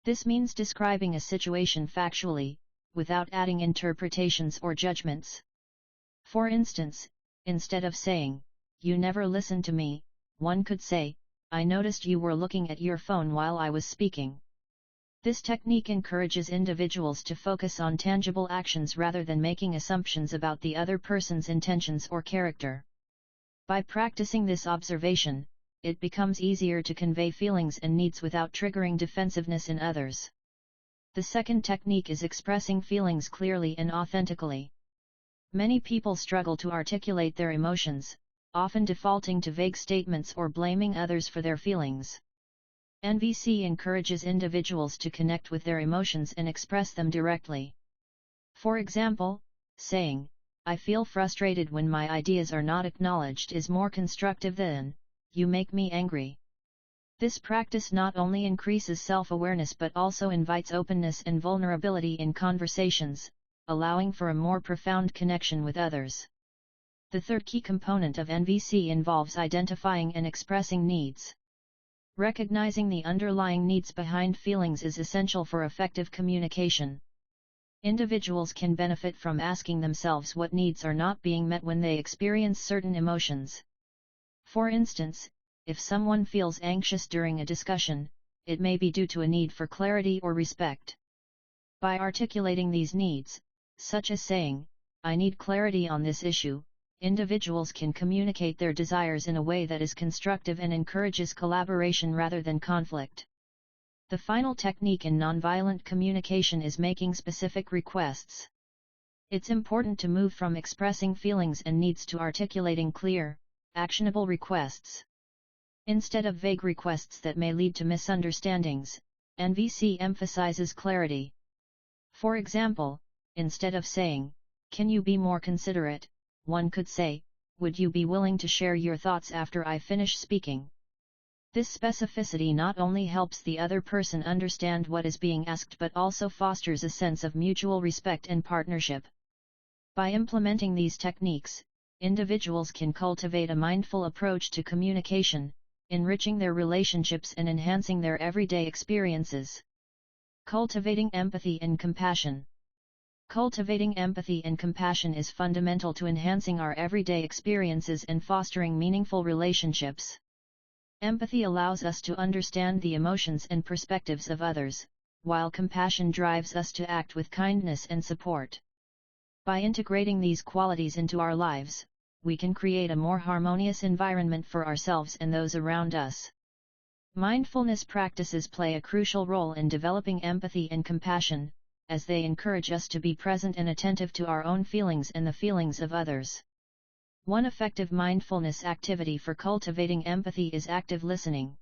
Speaker 1: This means describing a situation factually, without adding interpretations or judgments. For instance, instead of saying, "You never listen to me," one could say, "I noticed you were looking at your phone while I was speaking." This technique encourages individuals to focus on tangible actions rather than making assumptions about the other person's intentions or character. By practicing this observation, it becomes easier to convey feelings and needs without triggering defensiveness in others. The second technique is expressing feelings clearly and authentically. Many people struggle to articulate their emotions, often defaulting to vague statements or blaming others for their feelings. NVC encourages individuals to connect with their emotions and express them directly. For example, saying, "I feel frustrated when my ideas are not acknowledged" is more constructive than, "You make me angry." This practice not only increases self-awareness but also invites openness and vulnerability in conversations, allowing for a more profound connection with others. The third key component of NVC involves identifying and expressing needs. Recognizing the underlying needs behind feelings is essential for effective communication. Individuals can benefit from asking themselves what needs are not being met when they experience certain emotions. For instance, if someone feels anxious during a discussion, it may be due to a need for clarity or respect. By articulating these needs, such as saying, "I need clarity on this issue," individuals can communicate their desires in a way that is constructive and encourages collaboration rather than conflict. The final technique in nonviolent communication is making specific requests. It's important to move from expressing feelings and needs to articulating clear, actionable requests. Instead of vague requests that may lead to misunderstandings, NVC emphasizes clarity. For example, instead of saying, "Can you be more considerate?" one could say, "Would you be willing to share your thoughts after I finish speaking?" This specificity not only helps the other person understand what is being asked but also fosters a sense of mutual respect and partnership. By implementing these techniques, individuals can cultivate a mindful approach to communication, enriching their relationships and enhancing their everyday experiences. Cultivating empathy and compassion. Cultivating empathy and compassion is fundamental to enhancing our everyday experiences and fostering meaningful relationships. Empathy allows us to understand the emotions and perspectives of others, while compassion drives us to act with kindness and support. By integrating these qualities into our lives, we can create a more harmonious environment for ourselves and those around us. Mindfulness practices play a crucial role in developing empathy and compassion, as they encourage us to be present and attentive to our own feelings and the feelings of others. One effective mindfulness activity for cultivating empathy is active listening.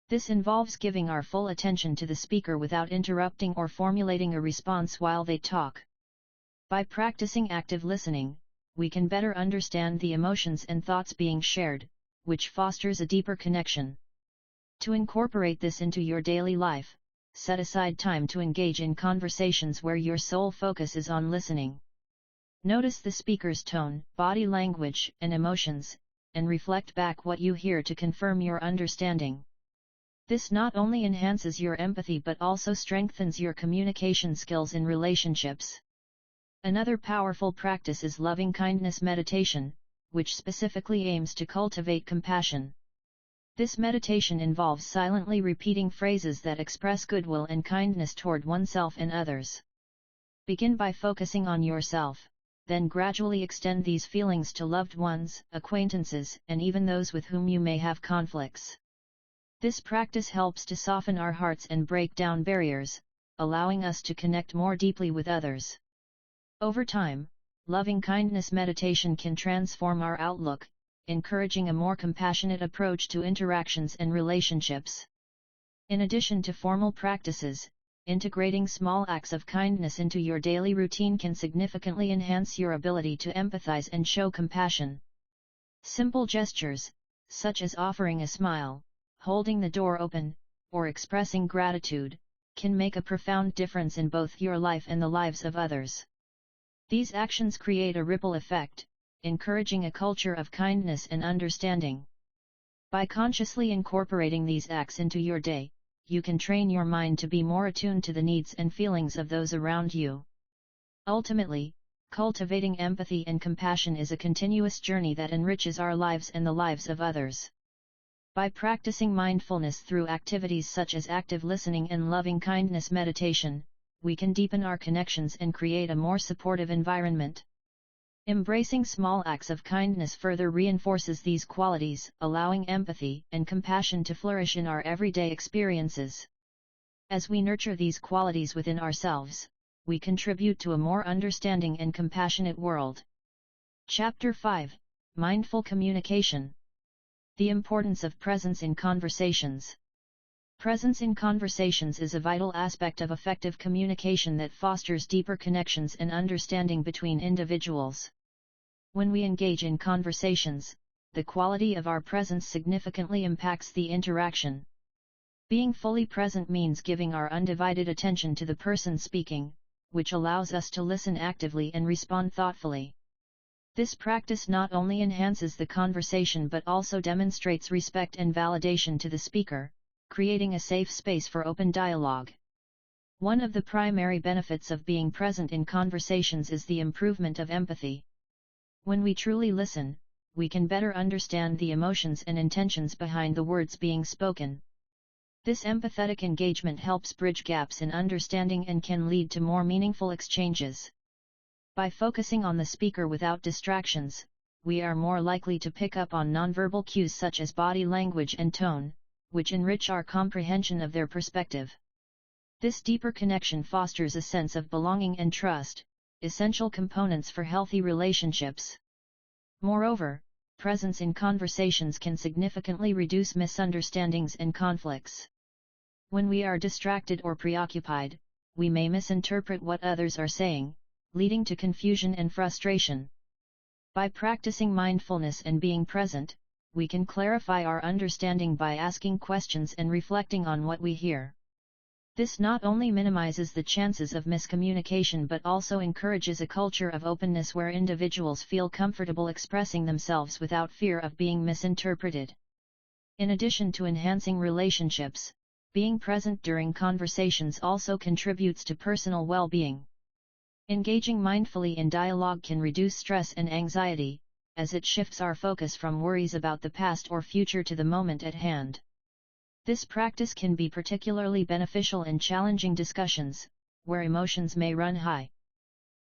Speaker 1: This involves giving our full attention to the speaker without interrupting or formulating a response while they talk. By practicing active listening, we can better understand the emotions and thoughts being shared, which fosters a deeper connection. To incorporate this into your daily life, set aside time to engage in conversations where your sole focus is on listening. Notice the speaker's tone, body language, and emotions, and reflect back what you hear to confirm your understanding. This not only enhances your empathy but also strengthens your communication skills in relationships. Another powerful practice is loving-kindness meditation, which specifically aims to cultivate compassion. This meditation involves silently repeating phrases that express goodwill and kindness toward oneself and others. Begin by focusing on yourself, then gradually extend these feelings to loved ones, acquaintances, and even those with whom you may have conflicts. This practice helps to soften our hearts and break down barriers, allowing us to connect more deeply with others. Over time, loving-kindness meditation can transform our outlook, encouraging a more compassionate approach to interactions and relationships. In addition to formal practices, integrating small acts of kindness into your daily routine can significantly enhance your ability to empathize and show compassion. Simple gestures, such as offering a smile, holding the door open, or expressing gratitude, can make a profound difference in both your life and the lives of others. These actions create a ripple effect, encouraging a culture of kindness and understanding. By consciously incorporating these acts into your day, you can train your mind to be more attuned to the needs and feelings of those around you. Ultimately, cultivating empathy and compassion is a continuous journey that enriches our lives and the lives of others. By practicing mindfulness through activities such as active listening and loving-kindness meditation, we can deepen our connections and create a more supportive environment. Embracing small acts of kindness further reinforces these qualities, allowing empathy and compassion to flourish in our everyday experiences. As we nurture these qualities within ourselves, we contribute to a more understanding and compassionate world. Chapter 5: Mindful Communication. The importance of presence in conversations. Presence in conversations is a vital aspect of effective communication that fosters deeper connections and understanding between individuals. When we engage in conversations, the quality of our presence significantly impacts the interaction. Being fully present means giving our undivided attention to the person speaking, which allows us to listen actively and respond thoughtfully. This practice not only enhances the conversation but also demonstrates respect and validation to the speaker, creating a safe space for open dialogue. One of the primary benefits of being present in conversations is the improvement of empathy. When we truly listen, we can better understand the emotions and intentions behind the words being spoken. This empathetic engagement helps bridge gaps in understanding and can lead to more meaningful exchanges. By focusing on the speaker without distractions, we are more likely to pick up on nonverbal cues such as body language and tone, which enrich our comprehension of their perspective. This deeper connection fosters a sense of belonging and trust, essential components for healthy relationships. Moreover, presence in conversations can significantly reduce misunderstandings and conflicts. When we are distracted or preoccupied, we may misinterpret what others are saying, leading to confusion and frustration. By practicing mindfulness and being present, we can clarify our understanding by asking questions and reflecting on what we hear. This not only minimizes the chances of miscommunication but also encourages a culture of openness where individuals feel comfortable expressing themselves without fear of being misinterpreted. In addition to enhancing relationships, being present during conversations also contributes to personal well-being. Engaging mindfully in dialogue can reduce stress and anxiety, as it shifts our focus from worries about the past or future to the moment at hand. This practice can be particularly beneficial in challenging discussions, where emotions may run high.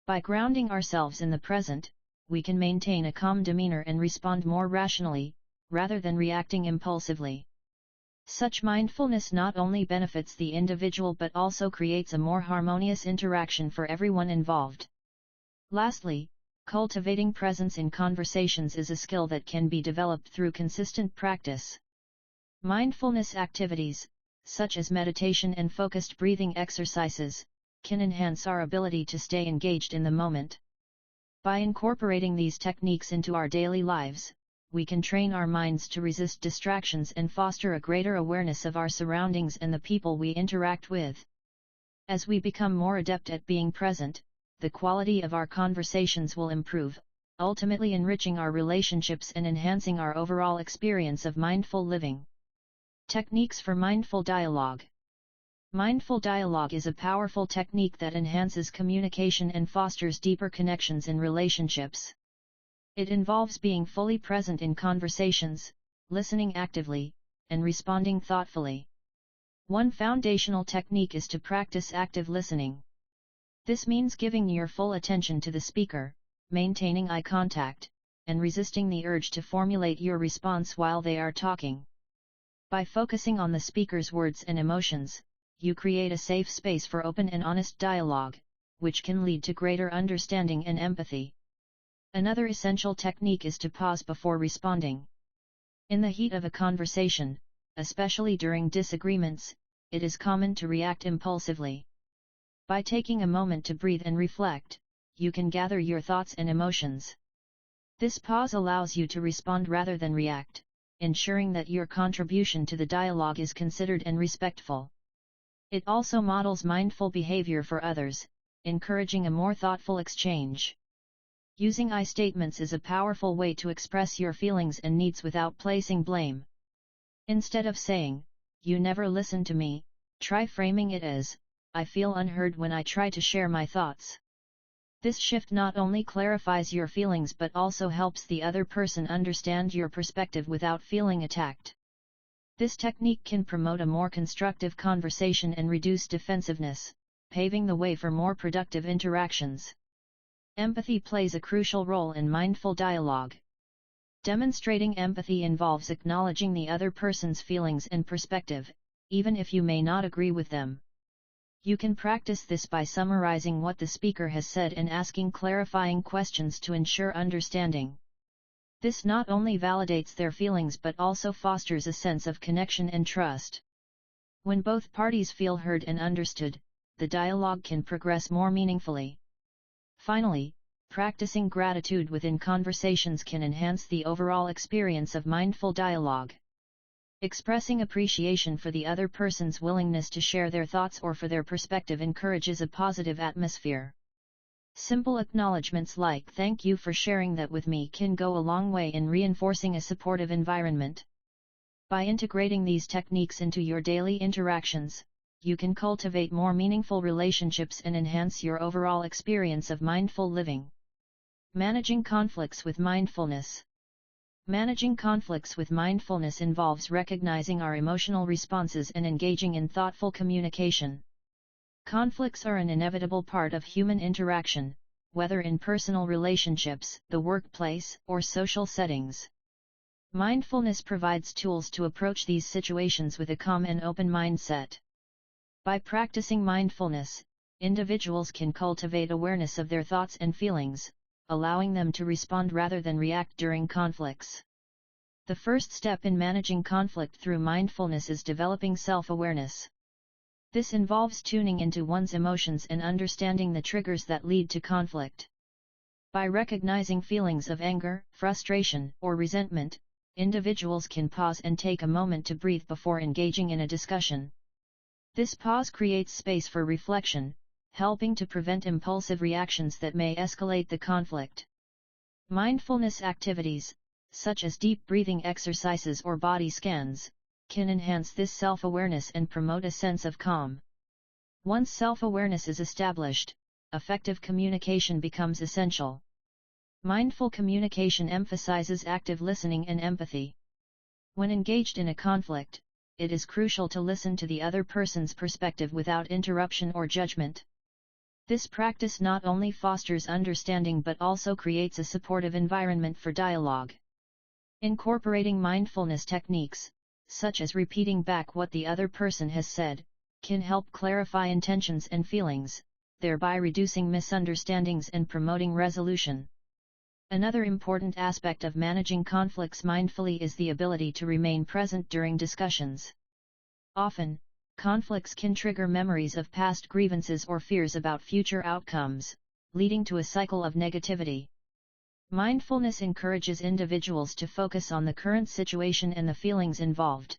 Speaker 1: By grounding ourselves in the present, we can maintain a calm demeanor and respond more rationally, rather than reacting impulsively. Such mindfulness not only benefits the individual but also creates a more harmonious interaction for everyone involved. Lastly, cultivating presence in conversations is a skill that can be developed through consistent practice. Mindfulness activities, such as meditation and focused breathing exercises, can enhance our ability to stay engaged in the moment. By incorporating these techniques into our daily lives, we can train our minds to resist distractions and foster a greater awareness of our surroundings and the people we interact with. As we become more adept at being present, the quality of our conversations will improve, ultimately enriching our relationships and enhancing our overall experience of mindful living. Techniques for mindful dialogue. Mindful dialogue is a powerful technique that enhances communication and fosters deeper connections in relationships. It involves being fully present in conversations, listening actively, and responding thoughtfully. One foundational technique is to practice active listening. This means giving your full attention to the speaker, maintaining eye contact, and resisting the urge to formulate your response while they are talking. By focusing on the speaker's words and emotions, you create a safe space for open and honest dialogue, which can lead to greater understanding and empathy. Another essential technique is to pause before responding. In the heat of a conversation, especially during disagreements, it is common to react impulsively. By taking a moment to breathe and reflect, you can gather your thoughts and emotions. This pause allows you to respond rather than react, ensuring that your contribution to the dialogue is considered and respectful. It also models mindful behavior for others, encouraging a more thoughtful exchange. Using I statements is a powerful way to express your feelings and needs without placing blame. Instead of saying, "You never listen to me," try framing it as, "I feel unheard when I try to share my thoughts." This shift not only clarifies your feelings but also helps the other person understand your perspective without feeling attacked. This technique can promote a more constructive conversation and reduce defensiveness, paving the way for more productive interactions. Empathy plays a crucial role in mindful dialogue. Demonstrating empathy involves acknowledging the other person's feelings and perspective, even if you may not agree with them. You can practice this by summarizing what the speaker has said and asking clarifying questions to ensure understanding. This not only validates their feelings but also fosters a sense of connection and trust. When both parties feel heard and understood, the dialogue can progress more meaningfully. Finally, practicing gratitude within conversations can enhance the overall experience of mindful dialogue. Expressing appreciation for the other person's willingness to share their thoughts or for their perspective encourages a positive atmosphere. Simple acknowledgements like "Thank you for sharing that with me" can go a long way in reinforcing a supportive environment. By integrating these techniques into your daily interactions, you can cultivate more meaningful relationships and enhance your overall experience of mindful living. Managing conflicts with mindfulness. Managing conflicts with mindfulness involves recognizing our emotional responses and engaging in thoughtful communication. Conflicts are an inevitable part of human interaction, whether in personal relationships, the workplace, or social settings. Mindfulness provides tools to approach these situations with a calm and open mindset. By practicing mindfulness, individuals can cultivate awareness of their thoughts and feelings, allowing them to respond rather than react during conflicts. The first step in managing conflict through mindfulness is developing self-awareness. This involves tuning into one's emotions and understanding the triggers that lead to conflict. By recognizing feelings of anger, frustration, or resentment, individuals can pause and take a moment to breathe before engaging in a discussion. This pause creates space for reflection, helping to prevent impulsive reactions that may escalate the conflict. Mindfulness activities, such as deep breathing exercises or body scans, can enhance this self-awareness and promote a sense of calm. Once self-awareness is established, effective communication becomes essential. Mindful communication emphasizes active listening and empathy. When engaged in a conflict, it is crucial to listen to the other person's perspective without interruption or judgment. This practice not only fosters understanding but also creates a supportive environment for dialogue. Incorporating mindfulness techniques, such as repeating back what the other person has said, can help clarify intentions and feelings, thereby reducing misunderstandings and promoting resolution. Another important aspect of managing conflicts mindfully is the ability to remain present during discussions. Often, conflicts can trigger memories of past grievances or fears about future outcomes, leading to a cycle of negativity. Mindfulness encourages individuals to focus on the current situation and the feelings involved.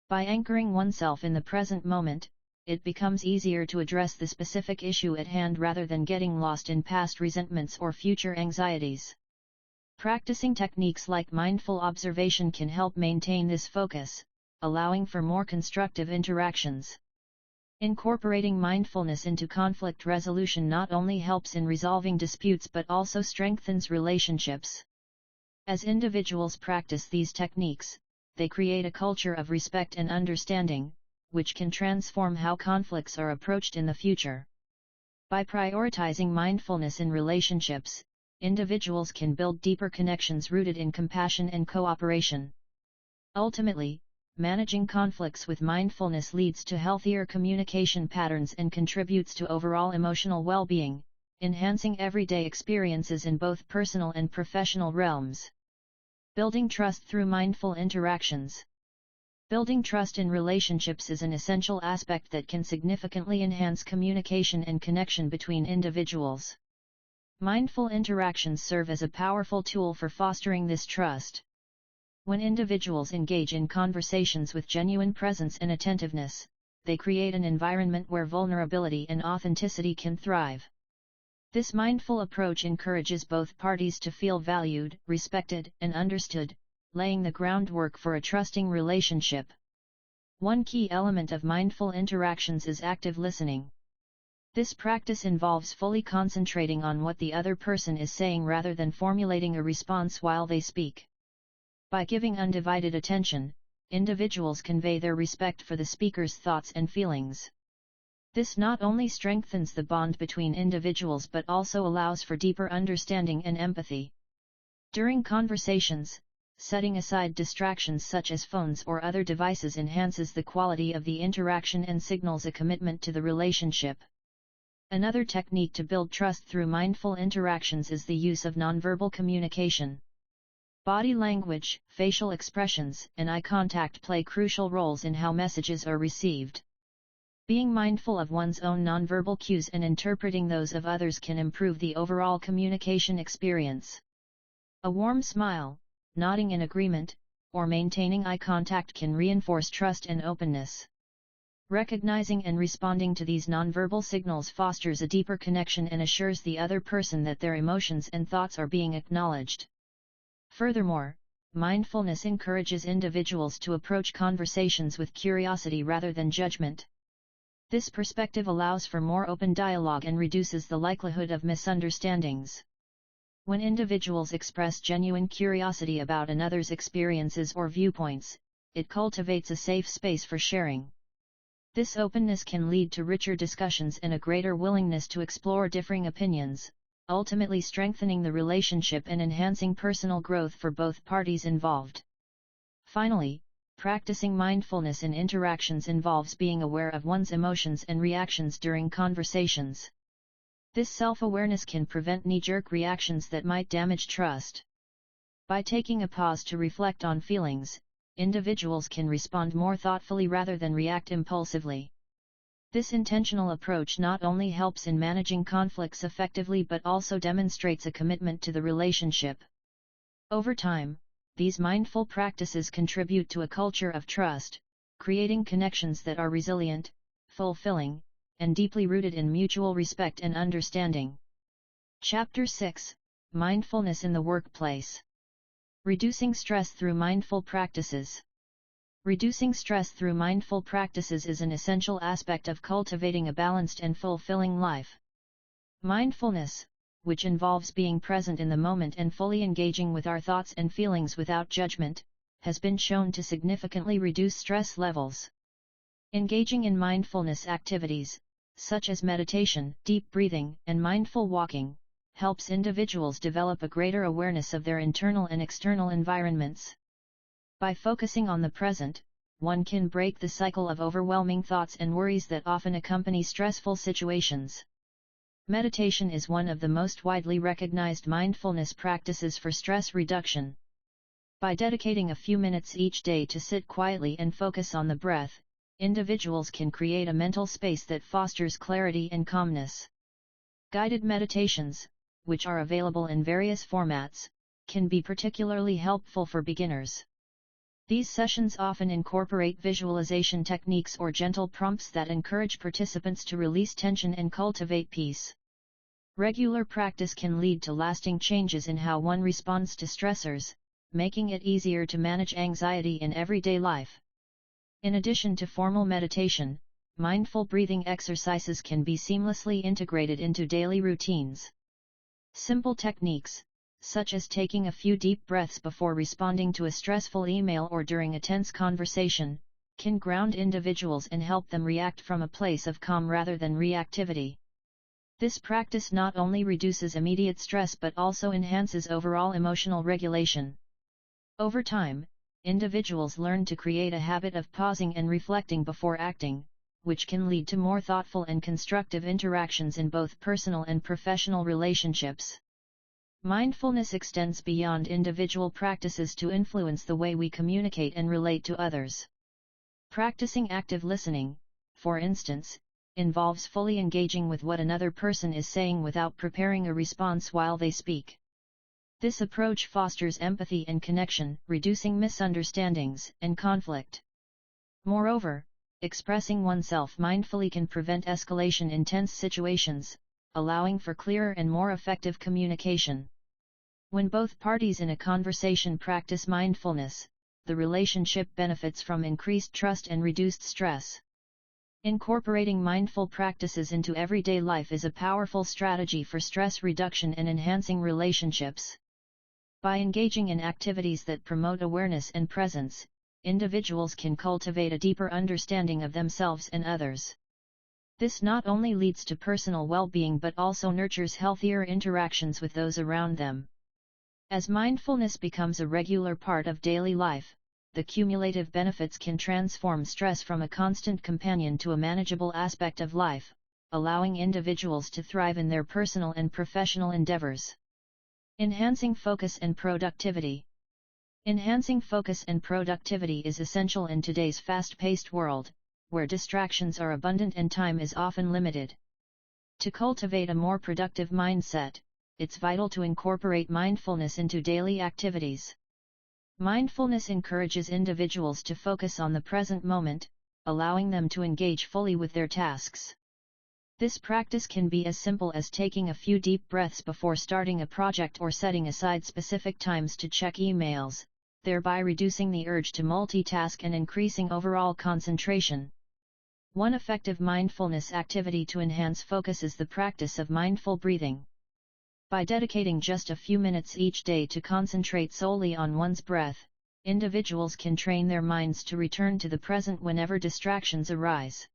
Speaker 1: By anchoring oneself in the present moment, it becomes easier to address the specific issue at hand rather than getting lost in past resentments or future anxieties. Practicing techniques like mindful observation can help maintain this focus, allowing for more constructive interactions. Incorporating mindfulness into conflict resolution not only helps in resolving disputes but also strengthens relationships. As individuals practice these techniques, they create a culture of respect and understanding, which can transform how conflicts are approached in the future. By prioritizing mindfulness in relationships, individuals can build deeper connections rooted in compassion and cooperation. Ultimately, managing conflicts with mindfulness leads to healthier communication patterns and contributes to overall emotional well-being, enhancing everyday experiences in both personal and professional realms. Building trust through mindful interactions. Building trust in relationships is an essential aspect that can significantly enhance communication and connection between individuals. Mindful interactions serve as a powerful tool for fostering this trust. When individuals engage in conversations with genuine presence and attentiveness, they create an environment where vulnerability and authenticity can thrive. This mindful approach encourages both parties to feel valued, respected, and understood, laying the groundwork for a trusting relationship. One key element of mindful interactions is active listening. This practice involves fully concentrating on what the other person is saying rather than formulating a response while they speak. By giving undivided attention, individuals convey their respect for the speaker's thoughts and feelings. This not only strengthens the bond between individuals but also allows for deeper understanding and empathy. During conversations, setting aside distractions such as phones or other devices enhances the quality of the interaction and signals a commitment to the relationship. Another technique to build trust through mindful interactions is the use of nonverbal communication. Body language, facial expressions, and eye contact play crucial roles in how messages are received. Being mindful of one's own nonverbal cues and interpreting those of others can improve the overall communication experience. A warm smile, nodding in agreement, or maintaining eye contact can reinforce trust and openness. Recognizing and responding to these nonverbal signals fosters a deeper connection and assures the other person that their emotions and thoughts are being acknowledged. Furthermore, mindfulness encourages individuals to approach conversations with curiosity rather than judgment. This perspective allows for more open dialogue and reduces the likelihood of misunderstandings. When individuals express genuine curiosity about another's experiences or viewpoints, it cultivates a safe space for sharing. This openness can lead to richer discussions and a greater willingness to explore differing opinions, ultimately strengthening the relationship and enhancing personal growth for both parties involved. Finally, practicing mindfulness in interactions involves being aware of one's emotions and reactions during conversations. This self-awareness can prevent knee-jerk reactions that might damage trust. By taking a pause to reflect on feelings, individuals can respond more thoughtfully rather than react impulsively. This intentional approach not only helps in managing conflicts effectively but also demonstrates a commitment to the relationship. Over time, these mindful practices contribute to a culture of trust, creating connections that are resilient, fulfilling, and deeply rooted in mutual respect and understanding. Chapter 6: Mindfulness in the Workplace. Reducing stress through mindful practices. Reducing stress through mindful practices is an essential aspect of cultivating a balanced and fulfilling life. Mindfulness, which involves being present in the moment and fully engaging with our thoughts and feelings without judgment, has been shown to significantly reduce stress levels. Engaging in mindfulness activities, such as meditation, deep breathing, and mindful walking, helps individuals develop a greater awareness of their internal and external environments. By focusing on the present, one can break the cycle of overwhelming thoughts and worries that often accompany stressful situations. Meditation is one of the most widely recognized mindfulness practices for stress reduction. By dedicating a few minutes each day to sit quietly and focus on the breath, individuals can create a mental space that fosters clarity and calmness. Guided meditations, which are available in various formats, can be particularly helpful for beginners. These sessions often incorporate visualization techniques or gentle prompts that encourage participants to release tension and cultivate peace. Regular practice can lead to lasting changes in how one responds to stressors, making it easier to manage anxiety in everyday life. In addition to formal meditation, mindful breathing exercises can be seamlessly integrated into daily routines. Simple techniques, such as taking a few deep breaths before responding to a stressful email or during a tense conversation, can ground individuals and help them react from a place of calm rather than reactivity. This practice not only reduces immediate stress but also enhances overall emotional regulation. Over time, individuals learn to create a habit of pausing and reflecting before acting, which can lead to more thoughtful and constructive interactions in both personal and professional relationships. Mindfulness extends beyond individual practices to influence the way we communicate and relate to others. Practicing active listening, for instance, involves fully engaging with what another person is saying without preparing a response while they speak. This approach fosters empathy and connection, reducing misunderstandings and conflict. Moreover, expressing oneself mindfully can prevent escalation in tense situations, allowing for clearer and more effective communication. When both parties in a conversation practice mindfulness, the relationship benefits from increased trust and reduced stress. Incorporating mindful practices into everyday life is a powerful strategy for stress reduction and enhancing relationships. By engaging in activities that promote awareness and presence, individuals can cultivate a deeper understanding of themselves and others. This not only leads to personal well-being but also nurtures healthier interactions with those around them. As mindfulness becomes a regular part of daily life, the cumulative benefits can transform stress from a constant companion to a manageable aspect of life, allowing individuals to thrive in their personal and professional endeavors. Enhancing focus and productivity. Enhancing focus and productivity is essential in today's fast-paced world, where distractions are abundant and time is often limited. To cultivate a more productive mindset, it's vital to incorporate mindfulness into daily activities. Mindfulness encourages individuals to focus on the present moment, allowing them to engage fully with their tasks. This practice can be as simple as taking a few deep breaths before starting a project or setting aside specific times to check emails, thereby reducing the urge to multitask and increasing overall concentration. One effective mindfulness activity to enhance focus is the practice of mindful breathing. By dedicating just a few minutes each day to concentrate solely on one's breath, individuals can train their minds to return to the present whenever distractions arise.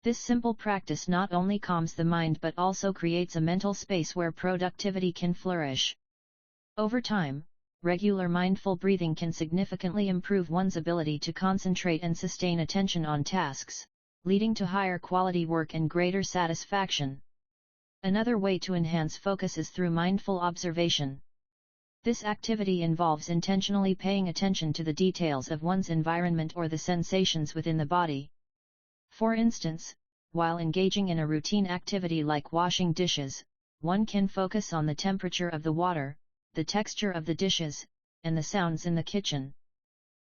Speaker 1: This simple practice not only calms the mind but also creates a mental space where productivity can flourish. Over time, regular mindful breathing can significantly improve one's ability to concentrate and sustain attention on tasks, leading to higher quality work and greater satisfaction. Another way to enhance focus is through mindful observation. This activity involves intentionally paying attention to the details of one's environment or the sensations within the body. For instance, while engaging in a routine activity like washing dishes, one can focus on the temperature of the water, the texture of the dishes, and the sounds in the kitchen.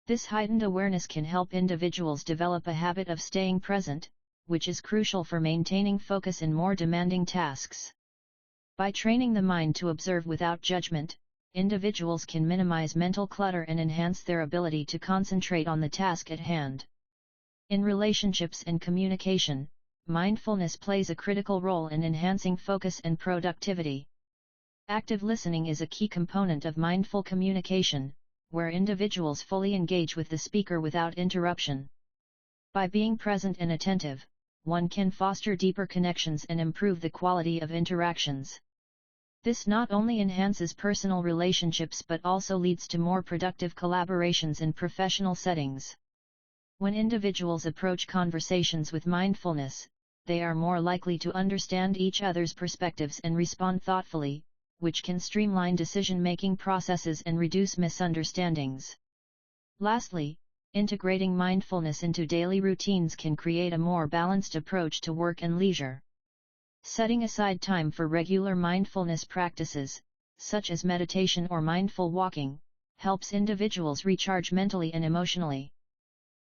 Speaker 1: This heightened awareness can help individuals develop a habit of staying present, which is crucial for maintaining focus in more demanding tasks. By training the mind to observe without judgment, individuals can minimize mental clutter and enhance their ability to concentrate on the task at hand. In relationships and communication, mindfulness plays a critical role in enhancing focus and productivity. Active listening is a key component of mindful communication, where individuals fully engage with the speaker without interruption. By being present and attentive, one can foster deeper connections and improve the quality of interactions. This not only enhances personal relationships but also leads to more productive collaborations in professional settings. When individuals approach conversations with mindfulness, they are more likely to understand each other's perspectives and respond thoughtfully, which can streamline decision-making processes and reduce misunderstandings. Lastly, integrating mindfulness into daily routines can create a more balanced approach to work and leisure. Setting aside time for regular mindfulness practices, such as meditation or mindful walking, helps individuals recharge mentally and emotionally.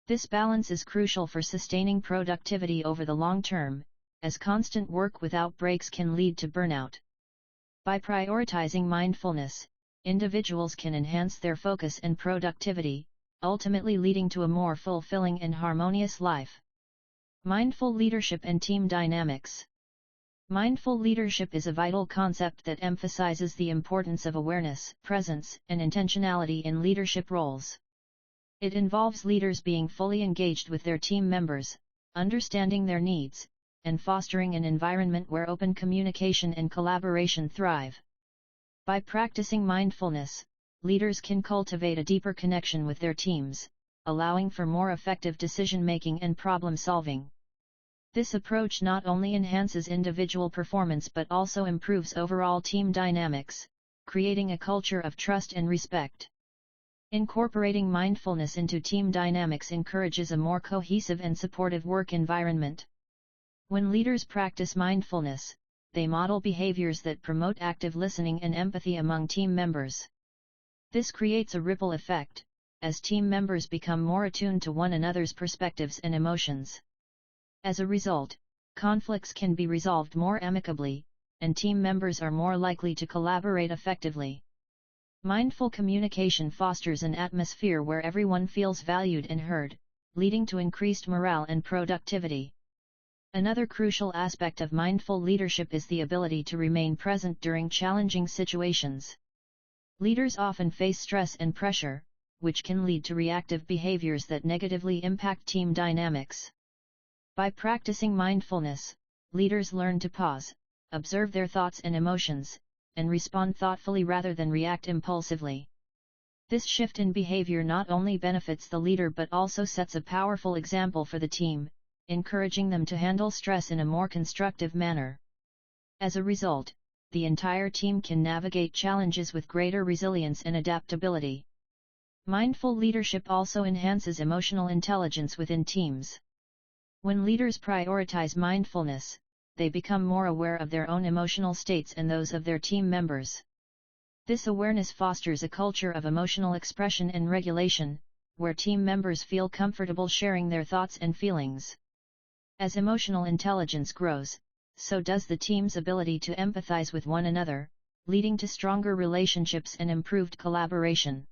Speaker 1: This balance is crucial for sustaining productivity over the long term, as constant work without breaks can lead to burnout. By prioritizing mindfulness, individuals can enhance their focus and productivity, ultimately leading to a more fulfilling and harmonious life. Mindful leadership and team dynamics. Mindful leadership is a vital concept that emphasizes the importance of awareness, presence, and intentionality in leadership roles. It involves leaders being fully engaged with their team members, understanding their needs, and fostering an environment where open communication and collaboration thrive. By practicing mindfulness, leaders can cultivate a deeper connection with their teams, allowing for more effective decision-making and problem-solving. This approach not only enhances individual performance but also improves overall team dynamics, creating a culture of trust and respect. Incorporating mindfulness into team dynamics encourages a more cohesive and supportive work environment. When leaders practice mindfulness, they model behaviors that promote active listening and empathy among team members. This creates a ripple effect, as team members become more attuned to one another's perspectives and emotions. As a result, conflicts can be resolved more amicably, and team members are more likely to collaborate effectively. Mindful communication fosters an atmosphere where everyone feels valued and heard, leading to increased morale and productivity. Another crucial aspect of mindful leadership is the ability to remain present during challenging situations. Leaders often face stress and pressure, which can lead to reactive behaviors that negatively impact team dynamics. By practicing mindfulness, leaders learn to pause, observe their thoughts and emotions, and respond thoughtfully rather than react impulsively. This shift in behavior not only benefits the leader but also sets a powerful example for the team, encouraging them to handle stress in a more constructive manner. As a result, the entire team can navigate challenges with greater resilience and adaptability. Mindful leadership also enhances emotional intelligence within teams. When leaders prioritize mindfulness, they become more aware of their own emotional states and those of their team members. This awareness fosters a culture of emotional expression and regulation, where team members feel comfortable sharing their thoughts and feelings. As emotional intelligence grows, so does the team's ability to empathize with one another, leading to stronger relationships and improved collaboration.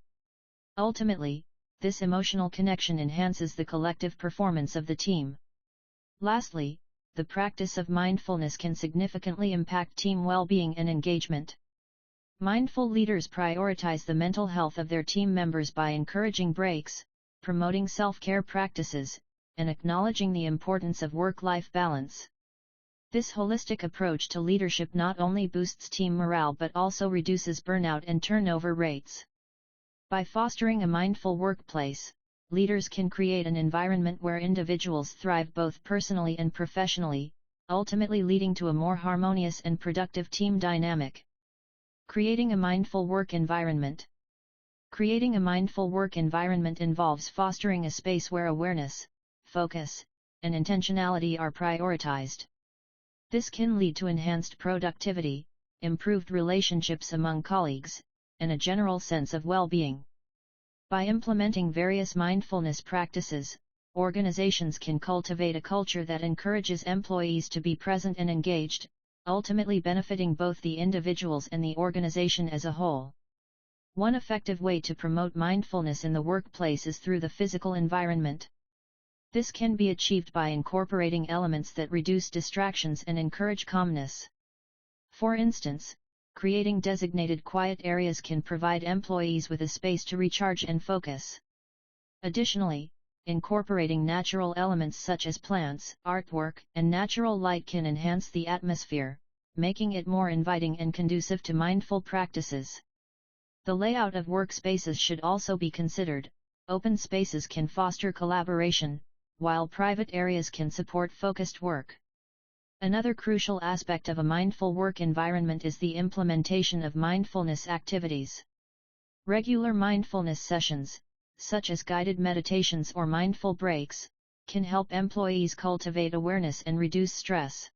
Speaker 1: Ultimately, this emotional connection enhances the collective performance of the team. Lastly, the practice of mindfulness can significantly impact team well-being and engagement. Mindful leaders prioritize the mental health of their team members by encouraging breaks, promoting self-care practices, and acknowledging the importance of work-life balance. This holistic approach to leadership not only boosts team morale but also reduces burnout and turnover rates. By fostering a mindful workplace, leaders can create an environment where individuals thrive both personally and professionally, ultimately leading to a more harmonious and productive team dynamic. Creating a mindful work environment. Creating a mindful work environment involves fostering a space where awareness, focus, and intentionality are prioritized. This can lead to enhanced productivity, improved relationships among colleagues, and a general sense of well-being. By implementing various mindfulness practices, organizations can cultivate a culture that encourages employees to be present and engaged, ultimately benefiting both the individuals and the organization as a whole. One effective way to promote mindfulness in the workplace is through the physical environment. This can be achieved by incorporating elements that reduce distractions and encourage calmness. For instance, creating designated quiet areas can provide employees with a space to recharge and focus. Additionally, incorporating natural elements such as plants, artwork, and natural light can enhance the atmosphere, making it more inviting and conducive to mindful practices. The layout of workspaces should also be considered. Open spaces can foster collaboration, while private areas can support focused work. Another crucial aspect of a mindful work environment is the implementation of mindfulness activities. Regular mindfulness sessions, such as guided meditations or mindful breaks, can help employees cultivate awareness and reduce stress.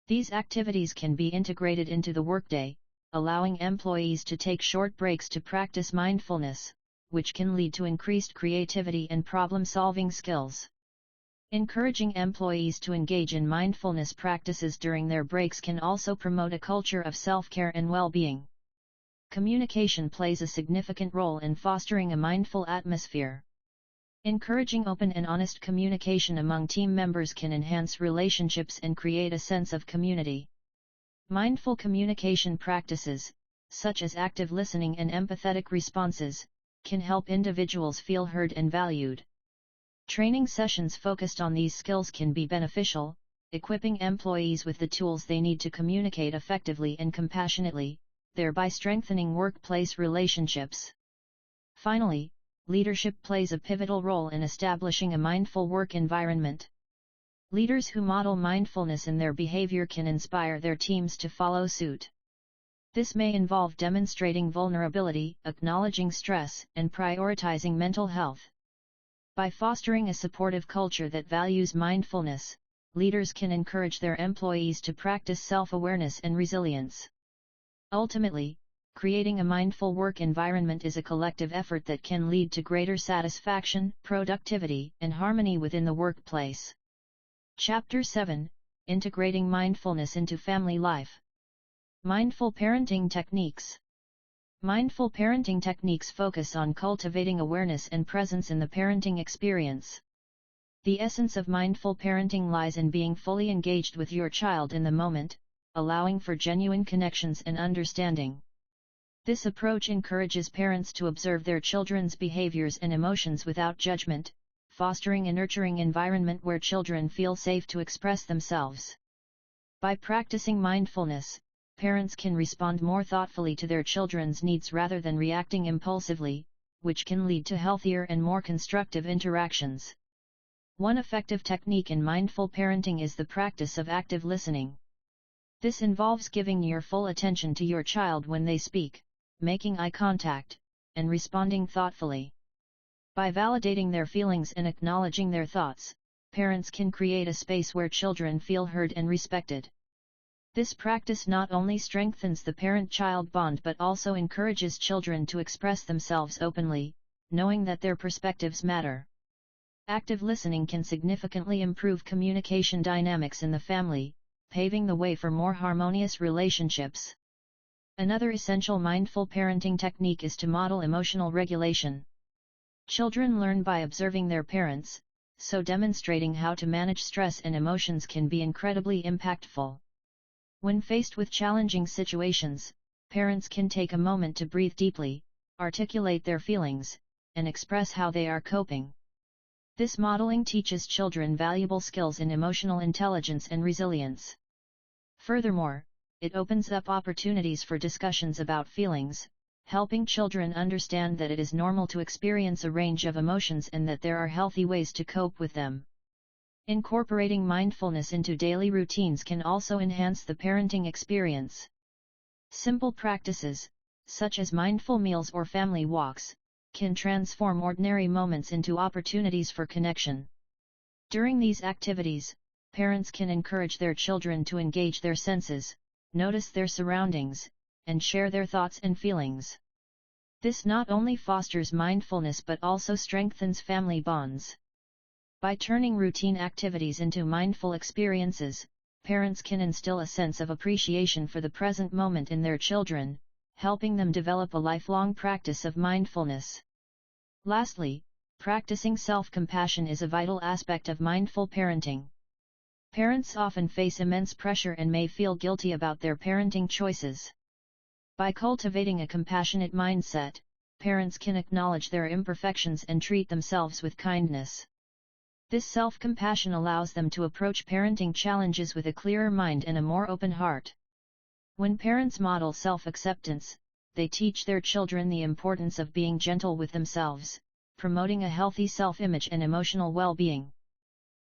Speaker 1: These activities can be integrated into the workday, allowing employees to take short breaks to practice mindfulness, which can lead to increased creativity and problem-solving skills. Encouraging employees to engage in mindfulness practices during their breaks can also promote a culture of self-care and well-being. Communication plays a significant role in fostering a mindful atmosphere. Encouraging open and honest communication among team members can enhance relationships and create a sense of community. Mindful communication practices, such as active listening and empathetic responses, can help individuals feel heard and valued. Training sessions focused on these skills can be beneficial, equipping employees with the tools they need to communicate effectively and compassionately, thereby strengthening workplace relationships. Finally, leadership plays a pivotal role in establishing a mindful work environment. Leaders who model mindfulness in their behavior can inspire their teams to follow suit. This may involve demonstrating vulnerability, acknowledging stress, and prioritizing mental health. By fostering a supportive culture that values mindfulness, leaders can encourage their employees to practice self-awareness and resilience. Ultimately, creating a mindful work environment is a collective effort that can lead to greater satisfaction, productivity, and harmony within the workplace. Chapter 7: Integrating Mindfulness into Family Life. Mindful Parenting Techniques. Mindful parenting techniques focus on cultivating awareness and presence in the parenting experience. The essence of mindful parenting lies in being fully engaged with your child in the moment, allowing for genuine connections and understanding. This approach encourages parents to observe their children's behaviors and emotions without judgment, fostering a nurturing environment where children feel safe to express themselves. By practicing mindfulness, parents can respond more thoughtfully to their children's needs rather than reacting impulsively, which can lead to healthier and more constructive interactions. One effective technique in mindful parenting is the practice of active listening. This involves giving your full attention to your child when they speak, making eye contact, and responding thoughtfully. By validating their feelings and acknowledging their thoughts, parents can create a space where children feel heard and respected. This practice not only strengthens the parent-child bond but also encourages children to express themselves openly, knowing that their perspectives matter. Active listening can significantly improve communication dynamics in the family, paving the way for more harmonious relationships. Another essential mindful parenting technique is to model emotional regulation. Children learn by observing their parents, so demonstrating how to manage stress and emotions can be incredibly impactful. When faced with challenging situations, parents can take a moment to breathe deeply, articulate their feelings, and express how they are coping. This modeling teaches children valuable skills in emotional intelligence and resilience. Furthermore, it opens up opportunities for discussions about feelings, helping children understand that it is normal to experience a range of emotions and that there are healthy ways to cope with them. Incorporating mindfulness into daily routines can also enhance the parenting experience. Simple practices, such as mindful meals or family walks, can transform ordinary moments into opportunities for connection. During these activities, parents can encourage their children to engage their senses, notice their surroundings, and share their thoughts and feelings. This not only fosters mindfulness but also strengthens family bonds. By turning routine activities into mindful experiences, parents can instill a sense of appreciation for the present moment in their children, helping them develop a lifelong practice of mindfulness. Lastly, practicing self-compassion is a vital aspect of mindful parenting. Parents often face immense pressure and may feel guilty about their parenting choices. By cultivating a compassionate mindset, parents can acknowledge their imperfections and treat themselves with kindness. This self-compassion allows them to approach parenting challenges with a clearer mind and a more open heart. When parents model self-acceptance, they teach their children the importance of being gentle with themselves, promoting a healthy self-image and emotional well-being.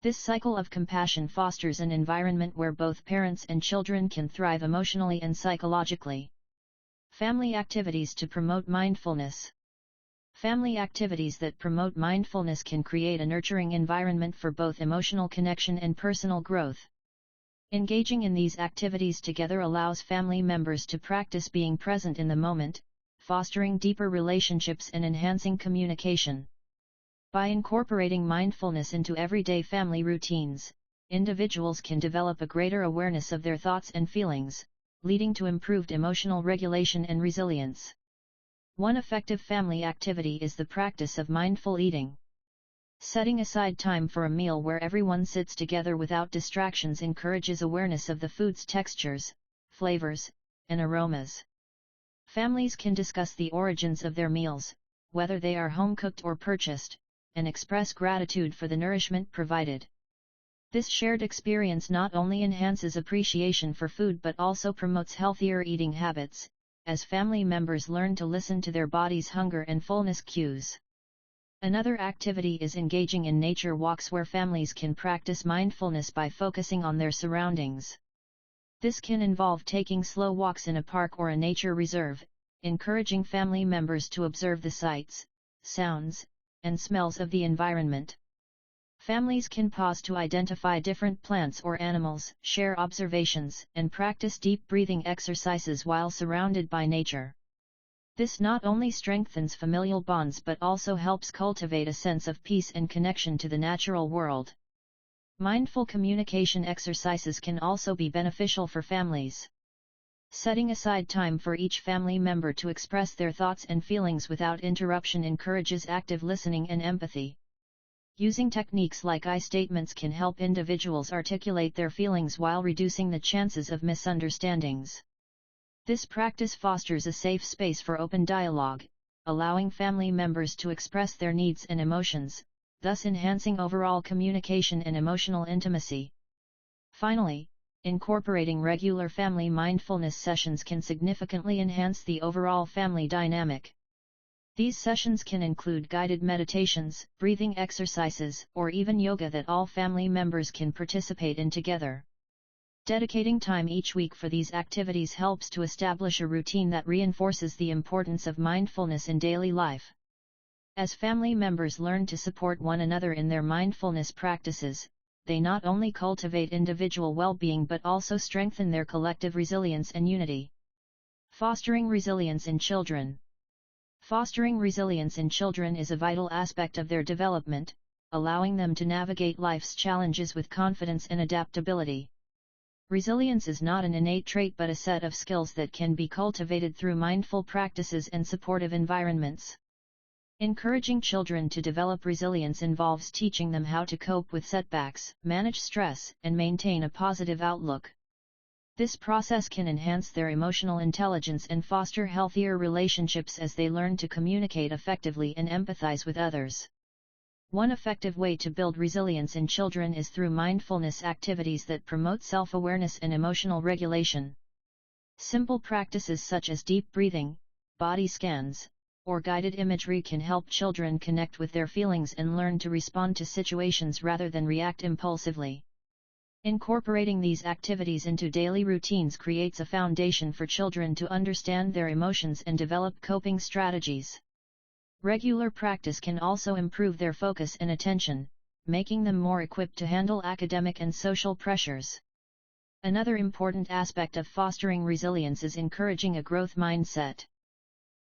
Speaker 1: This cycle of compassion fosters an environment where both parents and children can thrive emotionally and psychologically. Family activities to promote mindfulness. Family activities that promote mindfulness can create a nurturing environment for both emotional connection and personal growth. Engaging in these activities together allows family members to practice being present in the moment, fostering deeper relationships and enhancing communication. By incorporating mindfulness into everyday family routines, individuals can develop a greater awareness of their thoughts and feelings, leading to improved emotional regulation and resilience. One effective family activity is the practice of mindful eating. Setting aside time for a meal where everyone sits together without distractions encourages awareness of the food's textures, flavors, and aromas. Families can discuss the origins of their meals, whether they are home-cooked or purchased, and express gratitude for the nourishment provided. This shared experience not only enhances appreciation for food but also promotes healthier eating habits, as family members learn to listen to their body's hunger and fullness cues. Another activity is engaging in nature walks where families can practice mindfulness by focusing on their surroundings. This can involve taking slow walks in a park or a nature reserve, encouraging family members to observe the sights, sounds, and smells of the environment. Families can pause to identify different plants or animals, share observations, and practice deep breathing exercises while surrounded by nature. This not only strengthens familial bonds but also helps cultivate a sense of peace and connection to the natural world. Mindful communication exercises can also be beneficial for families. Setting aside time for each family member to express their thoughts and feelings without interruption encourages active listening and empathy. Using techniques like I statements can help individuals articulate their feelings while reducing the chances of misunderstandings. This practice fosters a safe space for open dialogue, allowing family members to express their needs and emotions, thus enhancing overall communication and emotional intimacy. Finally, incorporating regular family mindfulness sessions can significantly enhance the overall family dynamic. These sessions can include guided meditations, breathing exercises, or even yoga that all family members can participate in together. Dedicating time each week for these activities helps to establish a routine that reinforces the importance of mindfulness in daily life. As family members learn to support one another in their mindfulness practices, they not only cultivate individual well-being but also strengthen their collective resilience and unity. Fostering resilience in children. Fostering resilience in children is a vital aspect of their development, allowing them to navigate life's challenges with confidence and adaptability. Resilience is not an innate trait but a set of skills that can be cultivated through mindful practices and supportive environments. Encouraging children to develop resilience involves teaching them how to cope with setbacks, manage stress, and maintain a positive outlook. This process can enhance their emotional intelligence and foster healthier relationships as they learn to communicate effectively and empathize with others. One effective way to build resilience in children is through mindfulness activities that promote self-awareness and emotional regulation. Simple practices such as deep breathing, body scans, or guided imagery can help children connect with their feelings and learn to respond to situations rather than react impulsively. Incorporating these activities into daily routines creates a foundation for children to understand their emotions and develop coping strategies. Regular practice can also improve their focus and attention, making them more equipped to handle academic and social pressures. Another important aspect of fostering resilience is encouraging a growth mindset.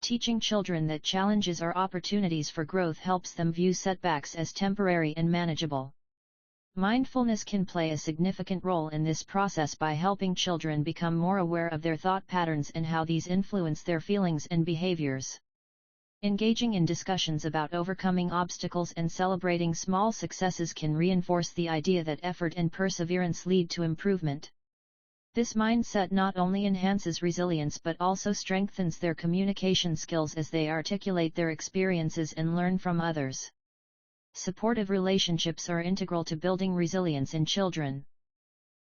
Speaker 1: Teaching children that challenges are opportunities for growth helps them view setbacks as temporary and manageable. Mindfulness can play a significant role in this process by helping children become more aware of their thought patterns and how these influence their feelings and behaviors. Engaging in discussions about overcoming obstacles and celebrating small successes can reinforce the idea that effort and perseverance lead to improvement. This mindset not only enhances resilience but also strengthens their communication skills as they articulate their experiences and learn from others. Supportive relationships are integral to building resilience in children.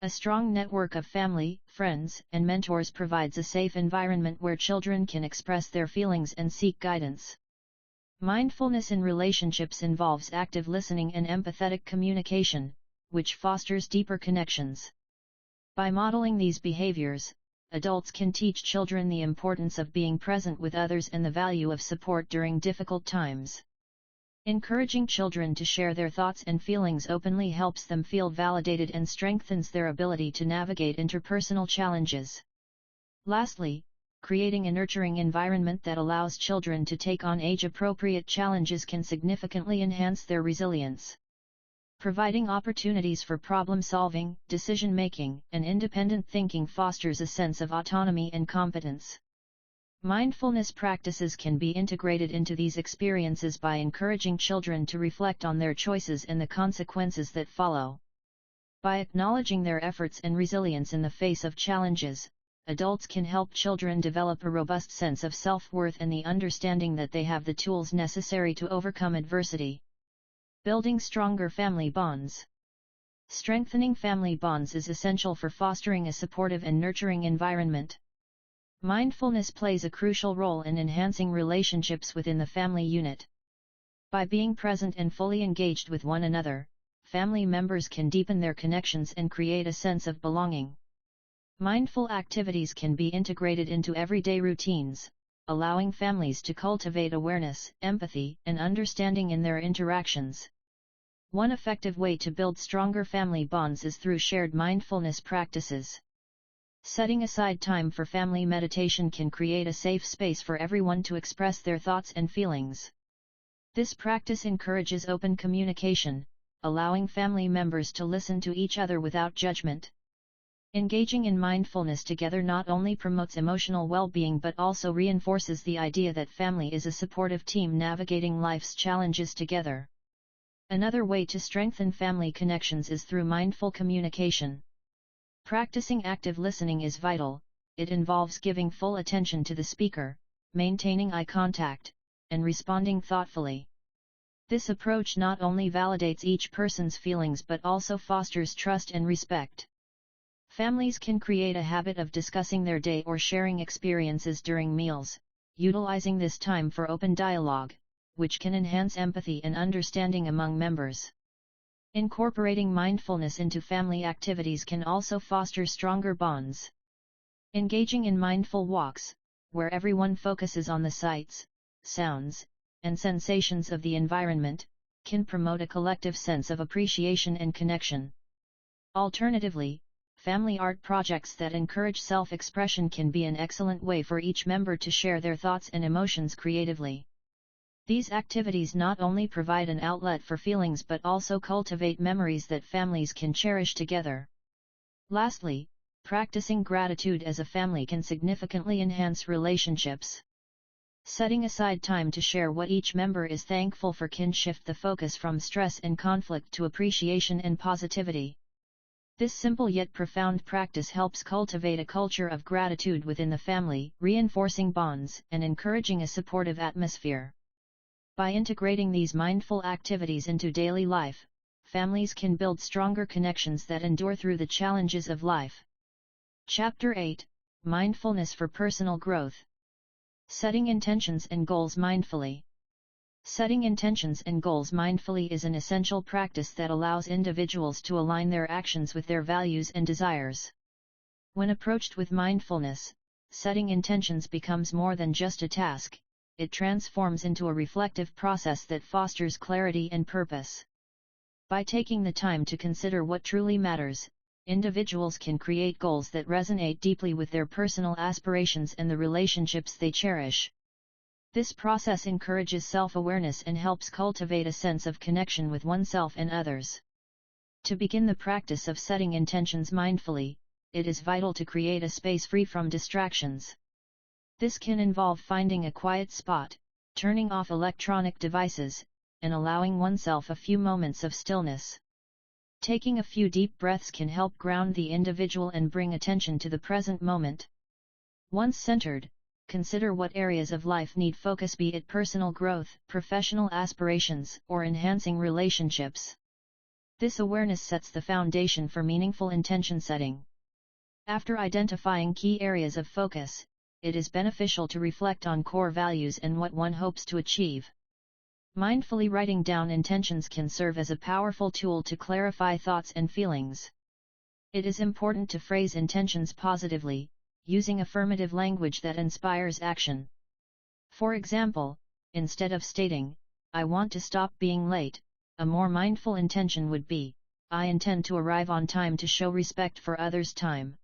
Speaker 1: A strong network of family, friends, and mentors provides a safe environment where children can express their feelings and seek guidance. Mindfulness in relationships involves active listening and empathetic communication, which fosters deeper connections. By modeling these behaviors, adults can teach children the importance of being present with others and the value of support during difficult times. Encouraging children to share their thoughts and feelings openly helps them feel validated and strengthens their ability to navigate interpersonal challenges. Lastly, creating a nurturing environment that allows children to take on age-appropriate challenges can significantly enhance their resilience. Providing opportunities for problem-solving, decision-making, and independent thinking fosters a sense of autonomy and competence. Mindfulness practices can be integrated into these experiences by encouraging children to reflect on their choices and the consequences that follow. By acknowledging their efforts and resilience in the face of challenges, adults can help children develop a robust sense of self-worth and the understanding that they have the tools necessary to overcome adversity. Building stronger family bonds. Strengthening family bonds is essential for fostering a supportive and nurturing environment. Mindfulness plays a crucial role in enhancing relationships within the family unit. By being present and fully engaged with one another, family members can deepen their connections and create a sense of belonging. Mindful activities can be integrated into everyday routines, allowing families to cultivate awareness, empathy, and understanding in their interactions. One effective way to build stronger family bonds is through shared mindfulness practices. Setting aside time for family meditation can create a safe space for everyone to express their thoughts and feelings. This practice encourages open communication, allowing family members to listen to each other without judgment. Engaging in mindfulness together not only promotes emotional well-being but also reinforces the idea that family is a supportive team navigating life's challenges together. Another way to strengthen family connections is through mindful communication. Practicing active listening is vital. It involves giving full attention to the speaker, maintaining eye contact, and responding thoughtfully. This approach not only validates each person's feelings but also fosters trust and respect. Families can create a habit of discussing their day or sharing experiences during meals, utilizing this time for open dialogue, which can enhance empathy and understanding among members. Incorporating mindfulness into family activities can also foster stronger bonds. Engaging in mindful walks, where everyone focuses on the sights, sounds, and sensations of the environment, can promote a collective sense of appreciation and connection. Alternatively, family art projects that encourage self-expression can be an excellent way for each member to share their thoughts and emotions creatively. These activities not only provide an outlet for feelings but also cultivate memories that families can cherish together. Lastly, practicing gratitude as a family can significantly enhance relationships. Setting aside time to share what each member is thankful for can shift the focus from stress and conflict to appreciation and positivity. This simple yet profound practice helps cultivate a culture of gratitude within the family, reinforcing bonds and encouraging a supportive atmosphere. By integrating these mindful activities into daily life, families can build stronger connections that endure through the challenges of life. Chapter 8: Mindfulness for Personal Growth. Setting intentions and goals mindfully. Setting intentions and goals mindfully is an essential practice that allows individuals to align their actions with their values and desires. When approached with mindfulness, setting intentions becomes more than just a task. It transforms into a reflective process that fosters clarity and purpose. By taking the time to consider what truly matters, individuals can create goals that resonate deeply with their personal aspirations and the relationships they cherish. This process encourages self-awareness and helps cultivate a sense of connection with oneself and others. To begin the practice of setting intentions mindfully, it is vital to create a space free from distractions. This can involve finding a quiet spot, turning off electronic devices, and allowing oneself a few moments of stillness. Taking a few deep breaths can help ground the individual and bring attention to the present moment. Once centered, consider what areas of life need focus, be it personal growth, professional aspirations, or enhancing relationships. This awareness sets the foundation for meaningful intention setting. After identifying key areas of focus, it is beneficial to reflect on core values and what one hopes to achieve. Mindfully writing down intentions can serve as a powerful tool to clarify thoughts and feelings. It is important to phrase intentions positively, using affirmative language that inspires action. For example, instead of stating, "I want to stop being late," a more mindful intention would be, "I intend to arrive on time to show respect for others' time."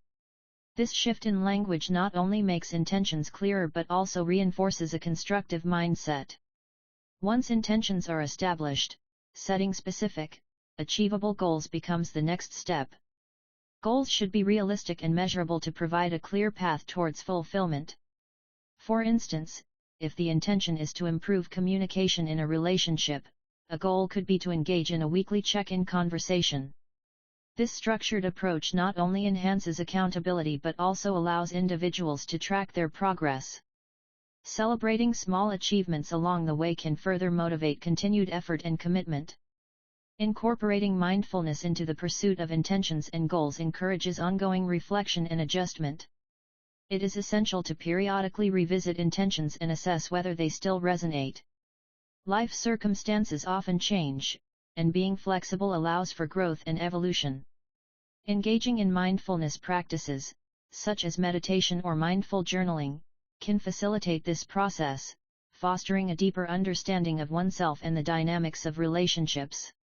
Speaker 1: This shift in language not only makes intentions clearer but also reinforces a constructive mindset. Once intentions are established, setting specific, achievable goals becomes the next step. Goals should be realistic and measurable to provide a clear path towards fulfillment. For instance, if the intention is to improve communication in a relationship, a goal could be to engage in a weekly check-in conversation. This structured approach not only enhances accountability but also allows individuals to track their progress. Celebrating small achievements along the way can further motivate continued effort and commitment. Incorporating mindfulness into the pursuit of intentions and goals encourages ongoing reflection and adjustment. It is essential to periodically revisit intentions and assess whether they still resonate. Life circumstances often change, and being flexible allows for growth and evolution. Engaging in mindfulness practices, such as meditation or mindful journaling, can facilitate this process, fostering a deeper understanding of oneself and the dynamics of relationships.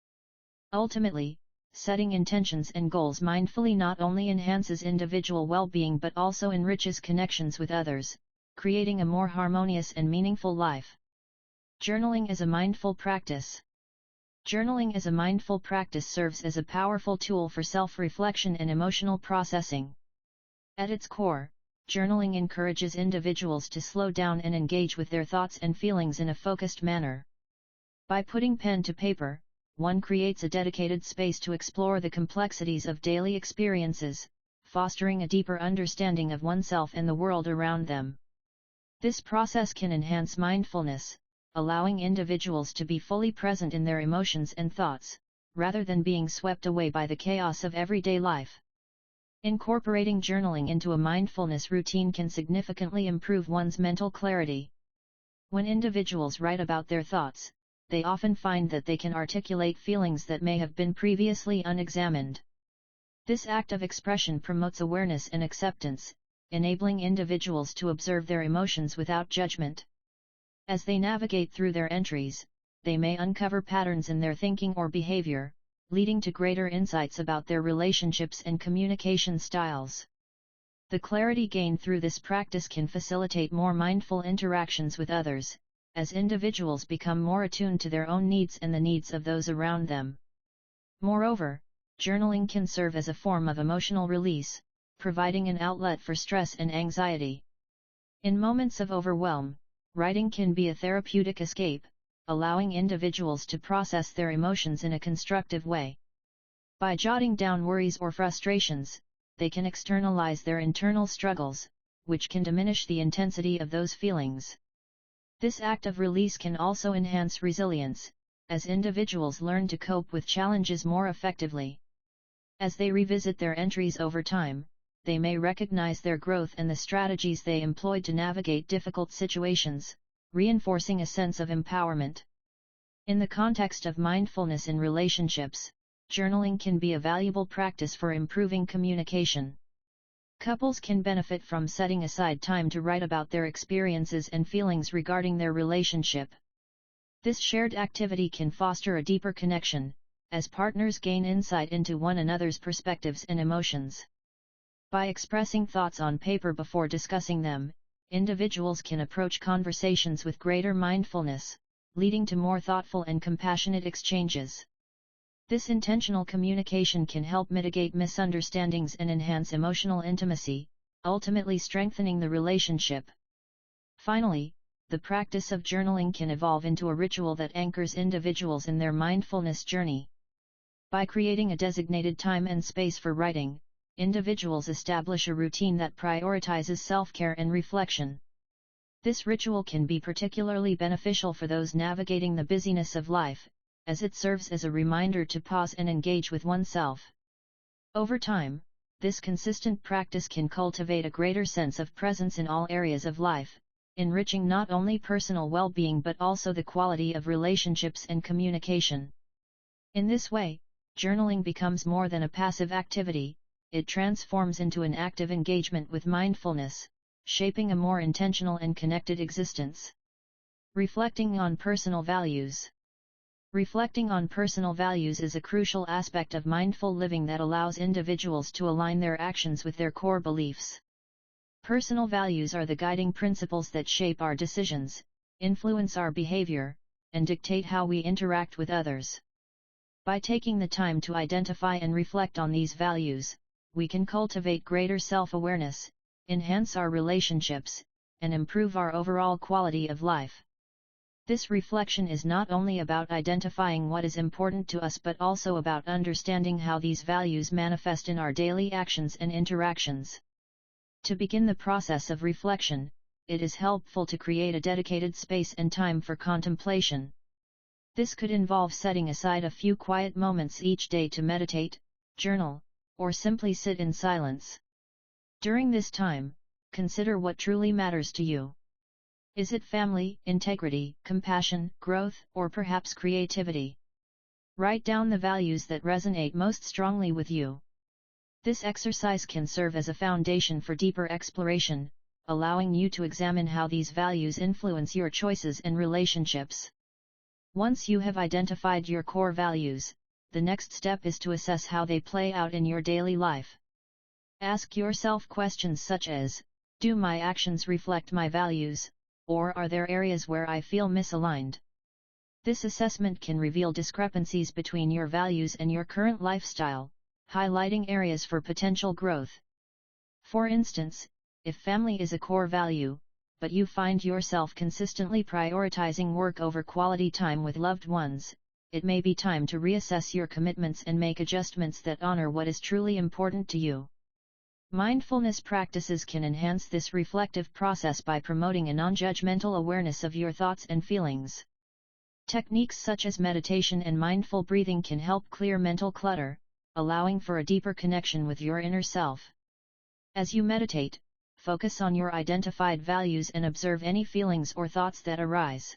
Speaker 1: Ultimately, setting intentions and goals mindfully not only enhances individual well-being but also enriches connections with others, creating a more harmonious and meaningful life. Journaling as a mindful practice. Journaling as a mindful practice serves as a powerful tool for self-reflection and emotional processing. At its core, journaling encourages individuals to slow down and engage with their thoughts and feelings in a focused manner. By putting pen to paper, one creates a dedicated space to explore the complexities of daily experiences, fostering a deeper understanding of oneself and the world around them. This process can enhance mindfulness, allowing individuals to be fully present in their emotions and thoughts, rather than being swept away by the chaos of everyday life. Incorporating journaling into a mindfulness routine can significantly improve one's mental clarity. When individuals write about their thoughts, they often find that they can articulate feelings that may have been previously unexamined. This act of expression promotes awareness and acceptance, enabling individuals to observe their emotions without judgment. As they navigate through their entries, they may uncover patterns in their thinking or behavior, leading to greater insights about their relationships and communication styles. The clarity gained through this practice can facilitate more mindful interactions with others, as individuals become more attuned to their own needs and the needs of those around them. Moreover, journaling can serve as a form of emotional release, providing an outlet for stress and anxiety. In moments of overwhelm, writing can be a therapeutic escape, allowing individuals to process their emotions in a constructive way. By jotting down worries or frustrations, they can externalize their internal struggles, which can diminish the intensity of those feelings. This act of release can also enhance resilience, as individuals learn to cope with challenges more effectively. As they revisit their entries over time, they may recognize their growth and the strategies they employed to navigate difficult situations, reinforcing a sense of empowerment. In the context of mindfulness in relationships, journaling can be a valuable practice for improving communication. Couples can benefit from setting aside time to write about their experiences and feelings regarding their relationship. This shared activity can foster a deeper connection, as partners gain insight into one another's perspectives and emotions. By expressing thoughts on paper before discussing them, individuals can approach conversations with greater mindfulness, leading to more thoughtful and compassionate exchanges. This intentional communication can help mitigate misunderstandings and enhance emotional intimacy, ultimately strengthening the relationship. Finally, the practice of journaling can evolve into a ritual that anchors individuals in their mindfulness journey. By creating a designated time and space for writing, individuals establish a routine that prioritizes self-care and reflection. This ritual can be particularly beneficial for those navigating the busyness of life, as it serves as a reminder to pause and engage with oneself. Over time, this consistent practice can cultivate a greater sense of presence in all areas of life, enriching not only personal well-being but also the quality of relationships and communication. In this way, journaling becomes more than a passive activity, it transforms into an active engagement with mindfulness, shaping a more intentional and connected existence. Reflecting on personal values. Reflecting on personal values is a crucial aspect of mindful living that allows individuals to align their actions with their core beliefs. Personal values are the guiding principles that shape our decisions, influence our behavior, and dictate how we interact with others. By taking the time to identify and reflect on these values, we can cultivate greater self-awareness, enhance our relationships, and improve our overall quality of life. This reflection is not only about identifying what is important to us but also about understanding how these values manifest in our daily actions and interactions. To begin the process of reflection, it is helpful to create a dedicated space and time for contemplation. This could involve setting aside a few quiet moments each day to meditate, journal, or simply sit in silence. During this time, consider what truly matters to you. Is it family, integrity, compassion, growth, or perhaps creativity? Write down the values that resonate most strongly with you. This exercise can serve as a foundation for deeper exploration, allowing you to examine how these values influence your choices and relationships. Once you have identified your core values, the next step is to assess how they play out in your daily life. Ask yourself questions such as, do my actions reflect my values, or are there areas where I feel misaligned? This assessment can reveal discrepancies between your values and your current lifestyle, highlighting areas for potential growth. For instance, if family is a core value, but you find yourself consistently prioritizing work over quality time with loved ones, it may be time to reassess your commitments and make adjustments that honor what is truly important to you. Mindfulness practices can enhance this reflective process by promoting a non-judgmental awareness of your thoughts and feelings. Techniques such as meditation and mindful breathing can help clear mental clutter, allowing for a deeper connection with your inner self. As you meditate, focus on your identified values and observe any feelings or thoughts that arise.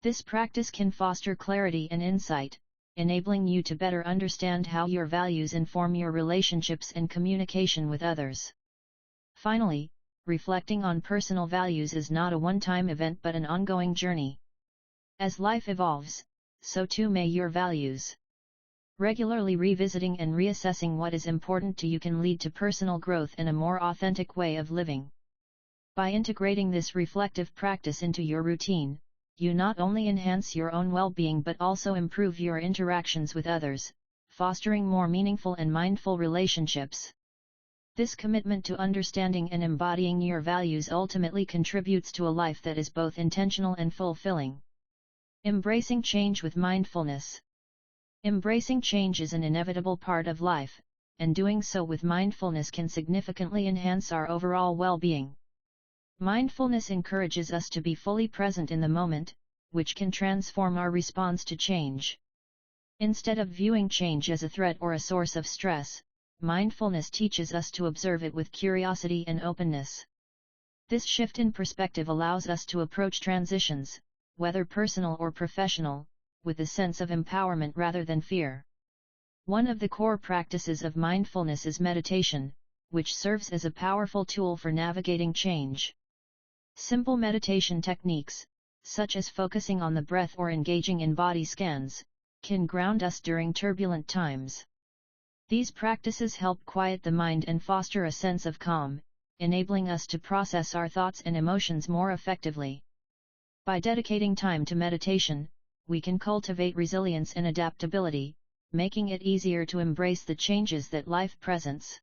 Speaker 1: This practice can foster clarity and insight, enabling you to better understand how your values inform your relationships and communication with others. Finally, reflecting on personal values is not a one-time event but an ongoing journey. As life evolves, so too may your values. Regularly revisiting and reassessing what is important to you can lead to personal growth and a more authentic way of living. By integrating this reflective practice into your routine, you not only enhance your own well-being but also improve your interactions with others, fostering more meaningful and mindful relationships. This commitment to understanding and embodying your values ultimately contributes to a life that is both intentional and fulfilling. Embracing change with mindfulness. Embracing change is an inevitable part of life, and doing so with mindfulness can significantly enhance our overall well-being. Mindfulness encourages us to be fully present in the moment, which can transform our response to change. Instead of viewing change as a threat or a source of stress, mindfulness teaches us to observe it with curiosity and openness. This shift in perspective allows us to approach transitions, whether personal or professional, with a sense of empowerment rather than fear. One of the core practices of mindfulness is meditation, which serves as a powerful tool for navigating change. Simple meditation techniques, such as focusing on the breath or engaging in body scans, can ground us during turbulent times. These practices help quiet the mind and foster a sense of calm, enabling us to process our thoughts and emotions more effectively. By dedicating time to meditation, we can cultivate resilience and adaptability, making it easier to embrace the changes that life presents.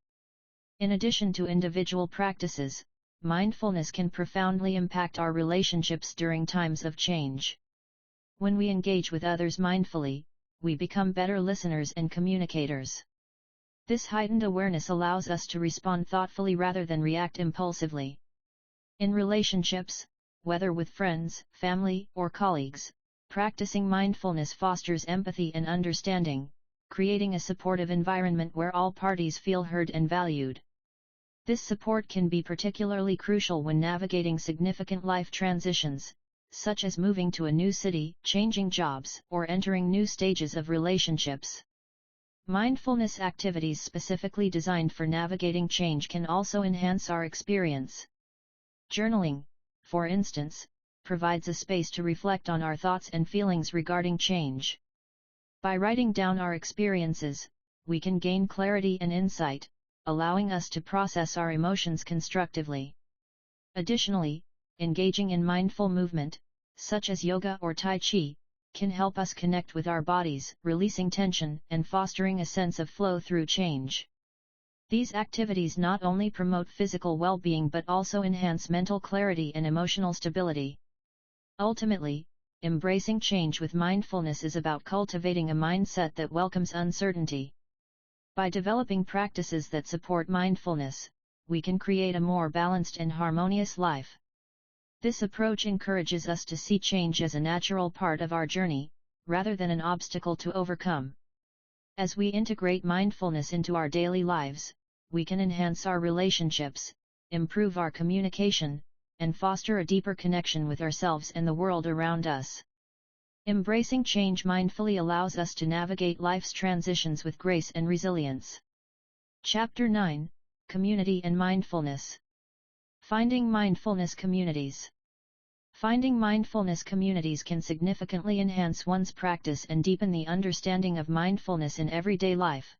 Speaker 1: In addition to individual practices, mindfulness can profoundly impact our relationships during times of change. When we engage with others mindfully, we become better listeners and communicators. This heightened awareness allows us to respond thoughtfully rather than react impulsively. In relationships, whether with friends, family, or colleagues, practicing mindfulness fosters empathy and understanding, creating a supportive environment where all parties feel heard and valued. This support can be particularly crucial when navigating significant life transitions, such as moving to a new city, changing jobs, or entering new stages of relationships. Mindfulness activities specifically designed for navigating change can also enhance our experience. Journaling, for instance, provides a space to reflect on our thoughts and feelings regarding change. By writing down our experiences, we can gain clarity and insight, allowing us to process our emotions constructively. Additionally, engaging in mindful movement, such as yoga or tai chi, can help us connect with our bodies, releasing tension and fostering a sense of flow through change. These activities not only promote physical well-being but also enhance mental clarity and emotional stability. Ultimately, embracing change with mindfulness is about cultivating a mindset that welcomes uncertainty. By developing practices that support mindfulness, we can create a more balanced and harmonious life. This approach encourages us to see change as a natural part of our journey, rather than an obstacle to overcome. As we integrate mindfulness into our daily lives, we can enhance our relationships, improve our communication, and foster a deeper connection with ourselves and the world around us. Embracing change mindfully allows us to navigate life's transitions with grace and resilience. Chapter 9: Community and Mindfulness. Finding mindfulness communities. Finding mindfulness communities can significantly enhance one's practice and deepen the understanding of mindfulness in everyday life.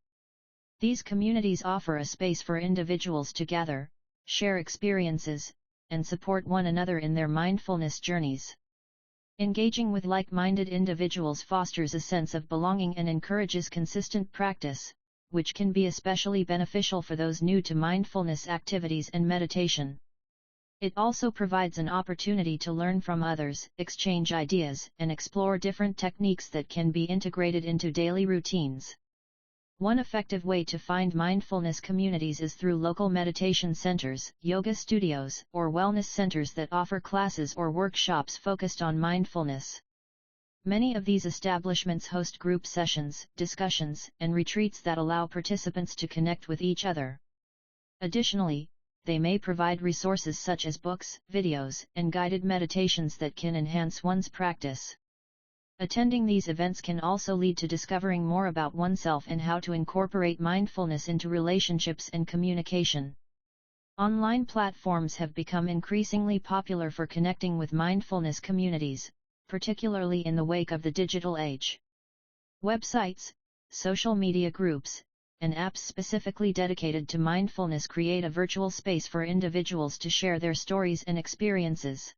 Speaker 1: These communities offer a space for individuals to gather, share experiences, and support one another in their mindfulness journeys. Engaging with like-minded individuals fosters a sense of belonging and encourages consistent practice, which can be especially beneficial for those new to mindfulness activities and meditation. It also provides an opportunity to learn from others, exchange ideas, and explore different techniques that can be integrated into daily routines. One effective way to find mindfulness communities is through local meditation centers, yoga studios, or wellness centers that offer classes or workshops focused on mindfulness. Many of these establishments host group sessions, discussions, and retreats that allow participants to connect with each other. Additionally, they may provide resources such as books, videos, and guided meditations that can enhance one's practice. Attending these events can also lead to discovering more about oneself and how to incorporate mindfulness into relationships and communication. Online platforms have become increasingly popular for connecting with mindfulness communities, particularly in the wake of the digital age. Websites, social media groups, and apps specifically dedicated to mindfulness create a virtual space for individuals to share their stories and experiences.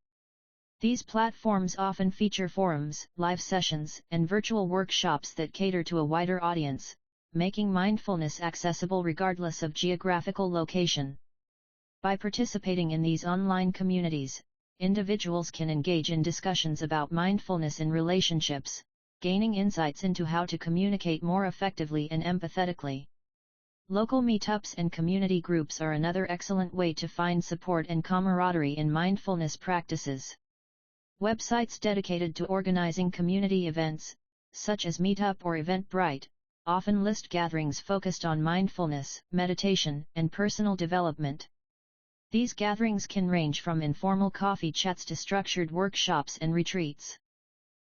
Speaker 1: These platforms often feature forums, live sessions, and virtual workshops that cater to a wider audience, making mindfulness accessible regardless of geographical location. By participating in these online communities, individuals can engage in discussions about mindfulness in relationships, gaining insights into how to communicate more effectively and empathetically. Local meetups and community groups are another excellent way to find support and camaraderie in mindfulness practices. Websites dedicated to organizing community events, such as Meetup or Eventbrite, often list gatherings focused on mindfulness, meditation, and personal development. These gatherings can range from informal coffee chats to structured workshops and retreats.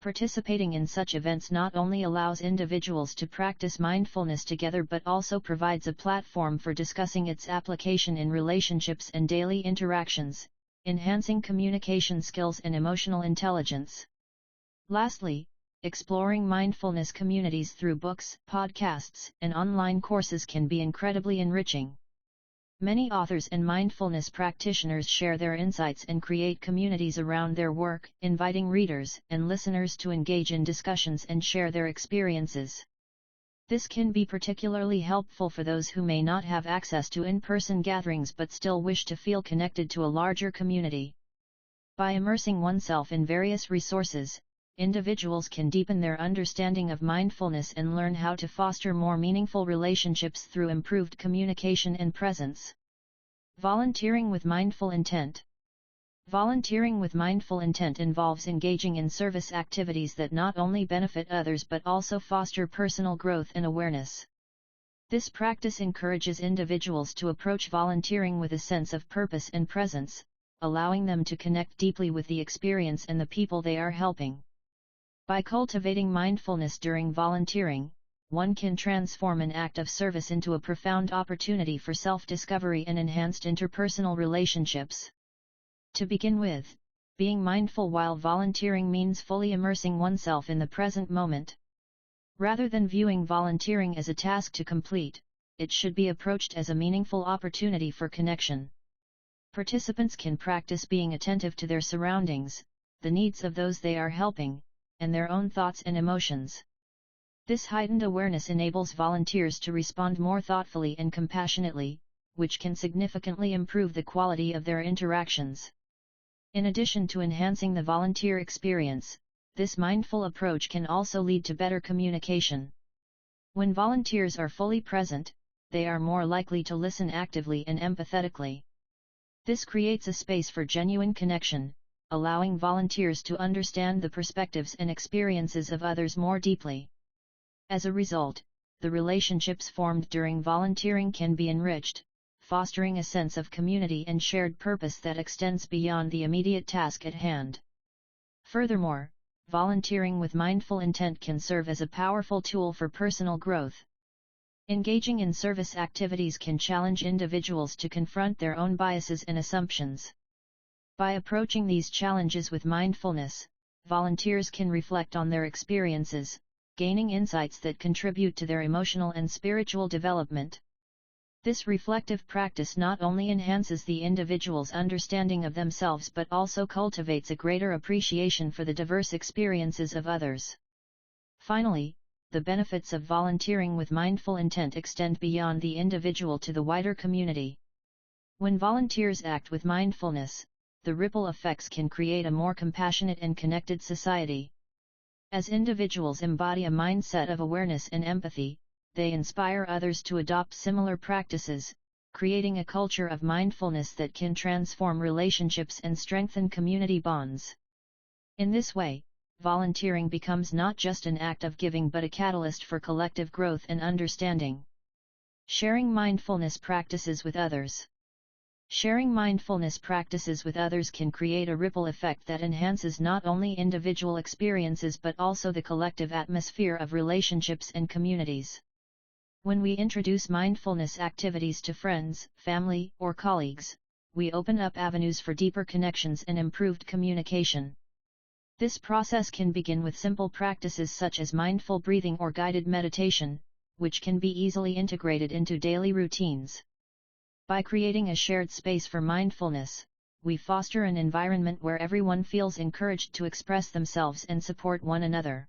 Speaker 1: Participating in such events not only allows individuals to practice mindfulness together but also provides a platform for discussing its application in relationships and daily interactions, enhancing communication skills and emotional intelligence. Lastly, exploring mindfulness communities through books, podcasts, and online courses can be incredibly enriching. Many authors and mindfulness practitioners share their insights and create communities around their work, inviting readers and listeners to engage in discussions and share their experiences. This can be particularly helpful for those who may not have access to in-person gatherings but still wish to feel connected to a larger community. By immersing oneself in various resources, individuals can deepen their understanding of mindfulness and learn how to foster more meaningful relationships through improved communication and presence. Volunteering with mindful intent. Volunteering with mindful intent involves engaging in service activities that not only benefit others but also foster personal growth and awareness. This practice encourages individuals to approach volunteering with a sense of purpose and presence, allowing them to connect deeply with the experience and the people they are helping. By cultivating mindfulness during volunteering, one can transform an act of service into a profound opportunity for self-discovery and enhanced interpersonal relationships. To begin with, being mindful while volunteering means fully immersing oneself in the present moment. Rather than viewing volunteering as a task to complete, it should be approached as a meaningful opportunity for connection. Participants can practice being attentive to their surroundings, the needs of those they are helping, and their own thoughts and emotions. This heightened awareness enables volunteers to respond more thoughtfully and compassionately, which can significantly improve the quality of their interactions. In addition to enhancing the volunteer experience, this mindful approach can also lead to better communication. When volunteers are fully present, they are more likely to listen actively and empathetically. This creates a space for genuine connection, allowing volunteers to understand the perspectives and experiences of others more deeply. As a result, the relationships formed during volunteering can be enriched, fostering a sense of community and shared purpose that extends beyond the immediate task at hand. Furthermore, volunteering with mindful intent can serve as a powerful tool for personal growth. Engaging in service activities can challenge individuals to confront their own biases and assumptions. By approaching these challenges with mindfulness, volunteers can reflect on their experiences, gaining insights that contribute to their emotional and spiritual development. This reflective practice not only enhances the individual's understanding of themselves but also cultivates a greater appreciation for the diverse experiences of others. Finally, the benefits of volunteering with mindful intent extend beyond the individual to the wider community. When volunteers act with mindfulness, the ripple effects can create a more compassionate and connected society. As individuals embody a mindset of awareness and empathy, they inspire others to adopt similar practices, creating a culture of mindfulness that can transform relationships and strengthen community bonds. In this way, volunteering becomes not just an act of giving but a catalyst for collective growth and understanding. Sharing mindfulness practices with others. Sharing mindfulness practices with others can create a ripple effect that enhances not only individual experiences but also the collective atmosphere of relationships and communities. When we introduce mindfulness activities to friends, family, or colleagues, we open up avenues for deeper connections and improved communication. This process can begin with simple practices such as mindful breathing or guided meditation, which can be easily integrated into daily routines. By creating a shared space for mindfulness, we foster an environment where everyone feels encouraged to express themselves and support one another.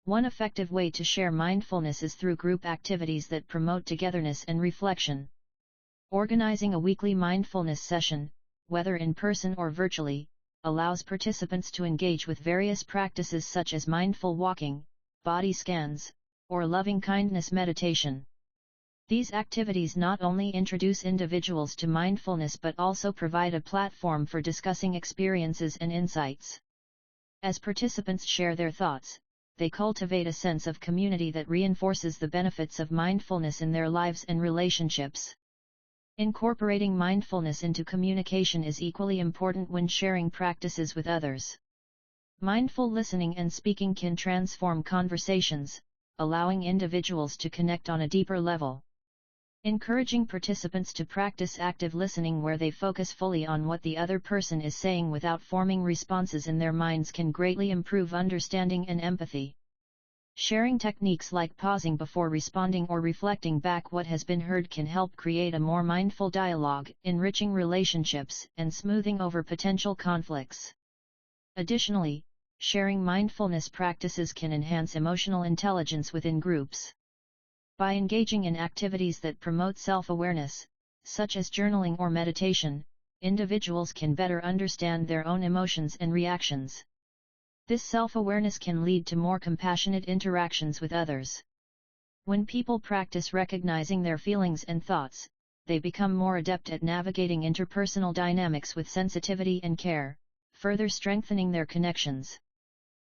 Speaker 1: One effective way to share mindfulness is through group activities that promote togetherness and reflection. Organizing a weekly mindfulness session, whether in person or virtually, allows participants to engage with various practices such as mindful walking, body scans, or loving-kindness meditation. These activities not only introduce individuals to mindfulness but also provide a platform for discussing experiences and insights. As participants share their thoughts, they cultivate a sense of community that reinforces the benefits of mindfulness in their lives and relationships. Incorporating mindfulness into communication is equally important when sharing practices with others. Mindful listening and speaking can transform conversations, allowing individuals to connect on a deeper level. Encouraging participants to practice active listening where they focus fully on what the other person is saying without forming responses in their minds can greatly improve understanding and empathy. Sharing techniques like pausing before responding or reflecting back what has been heard can help create a more mindful dialogue, enriching relationships and smoothing over potential conflicts. Additionally, sharing mindfulness practices can enhance emotional intelligence within groups. By engaging in activities that promote self-awareness, such as journaling or meditation, individuals can better understand their own emotions and reactions. This self-awareness can lead to more compassionate interactions with others. When people practice recognizing their feelings and thoughts, they become more adept at navigating interpersonal dynamics with sensitivity and care, further strengthening their connections.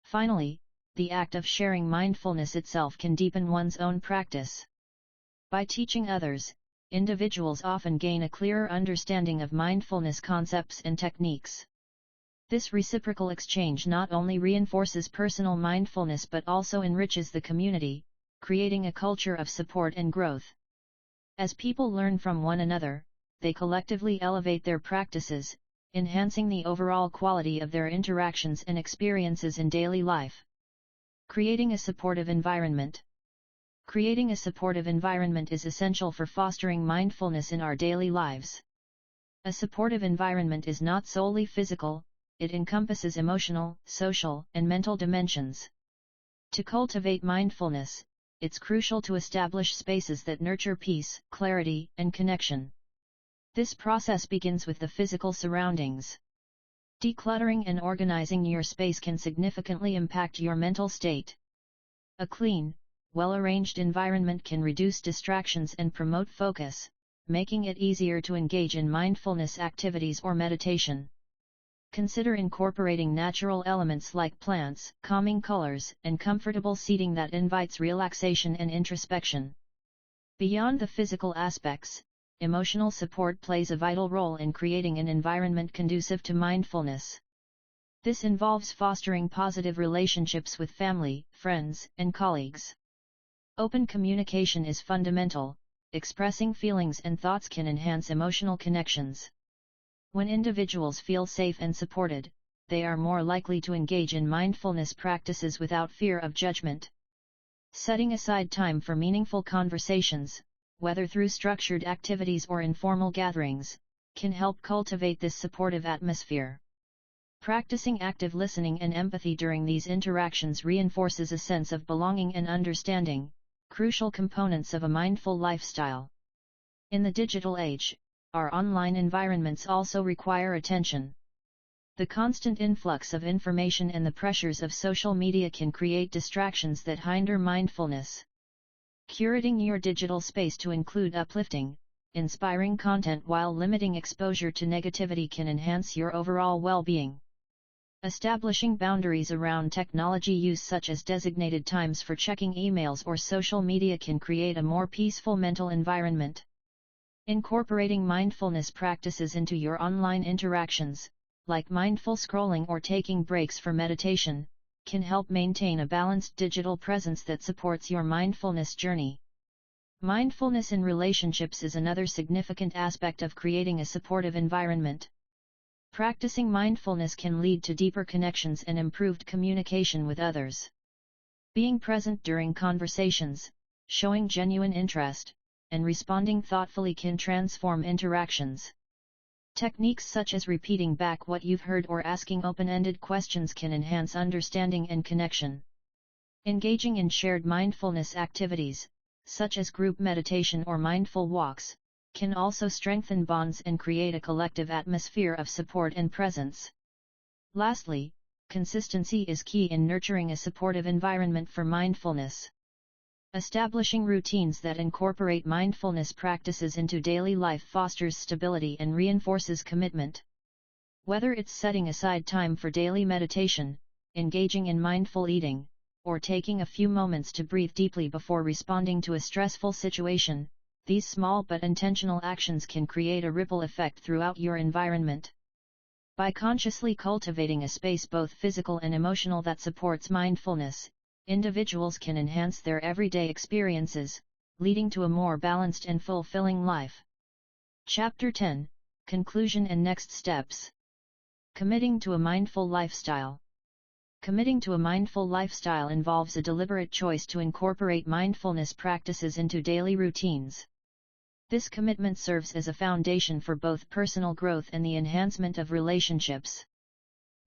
Speaker 1: Finally, the act of sharing mindfulness itself can deepen one's own practice. By teaching others, individuals often gain a clearer understanding of mindfulness concepts and techniques. This reciprocal exchange not only reinforces personal mindfulness but also enriches the community, creating a culture of support and growth. As people learn from one another, they collectively elevate their practices, enhancing the overall quality of their interactions and experiences in daily life. Creating a supportive environment. Creating a supportive environment is essential for fostering mindfulness in our daily lives. A supportive environment is not solely physical, it encompasses emotional, social, and mental dimensions. To cultivate mindfulness, it's crucial to establish spaces that nurture peace, clarity, and connection. This process begins with the physical surroundings. Decluttering and organizing your space can significantly impact your mental state. A clean, well-arranged environment can reduce distractions and promote focus, making it easier to engage in mindfulness activities or meditation. Consider incorporating natural elements like plants, calming colors, and comfortable seating that invites relaxation and introspection. Beyond the physical aspects, emotional support plays a vital role in creating an environment conducive to mindfulness. This involves fostering positive relationships with family, friends, and colleagues. Open communication is fundamental. Expressing feelings and thoughts can enhance emotional connections. When individuals feel safe and supported, they are more likely to engage in mindfulness practices without fear of judgment. Setting aside time for meaningful conversations, whether through structured activities or informal gatherings, can help cultivate this supportive atmosphere. Practicing active listening and empathy during these interactions reinforces a sense of belonging and understanding, crucial components of a mindful lifestyle. In the digital age, our online environments also require attention. The constant influx of information and the pressures of social media can create distractions that hinder mindfulness. Curating your digital space to include uplifting, inspiring content while limiting exposure to negativity can enhance your overall well-being. Establishing boundaries around technology use such as designated times for checking emails or social media can create a more peaceful mental environment. Incorporating mindfulness practices into your online interactions, like mindful scrolling or taking breaks for meditation, can help maintain a balanced digital presence that supports your mindfulness journey. Mindfulness in relationships is another significant aspect of creating a supportive environment. Practicing mindfulness can lead to deeper connections and improved communication with others. Being present during conversations, showing genuine interest, and responding thoughtfully can transform interactions. Techniques such as repeating back what you've heard or asking open-ended questions can enhance understanding and connection. Engaging in shared mindfulness activities, such as group meditation or mindful walks, can also strengthen bonds and create a collective atmosphere of support and presence. Lastly, consistency is key in nurturing a supportive environment for mindfulness. Establishing routines that incorporate mindfulness practices into daily life fosters stability and reinforces commitment. Whether it's setting aside time for daily meditation, engaging in mindful eating, or taking a few moments to breathe deeply before responding to a stressful situation, these small but intentional actions can create a ripple effect throughout your environment. By consciously cultivating a space both physical and emotional that supports mindfulness, individuals can enhance their everyday experiences, leading to a more balanced and fulfilling life. Chapter 10, Conclusion and Next Steps. Committing to a Mindful Lifestyle. Committing to a mindful lifestyle involves a deliberate choice to incorporate mindfulness practices into daily routines. This commitment serves as a foundation for both personal growth and the enhancement of relationships.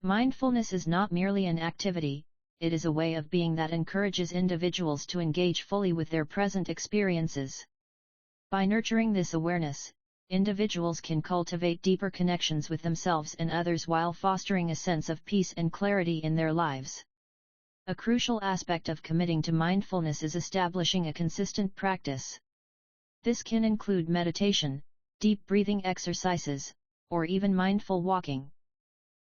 Speaker 1: Mindfulness is not merely an activity, it is a way of being that encourages individuals to engage fully with their present experiences. By nurturing this awareness, individuals can cultivate deeper connections with themselves and others while fostering a sense of peace and clarity in their lives. A crucial aspect of committing to mindfulness is establishing a consistent practice. This can include meditation, deep breathing exercises, or even mindful walking.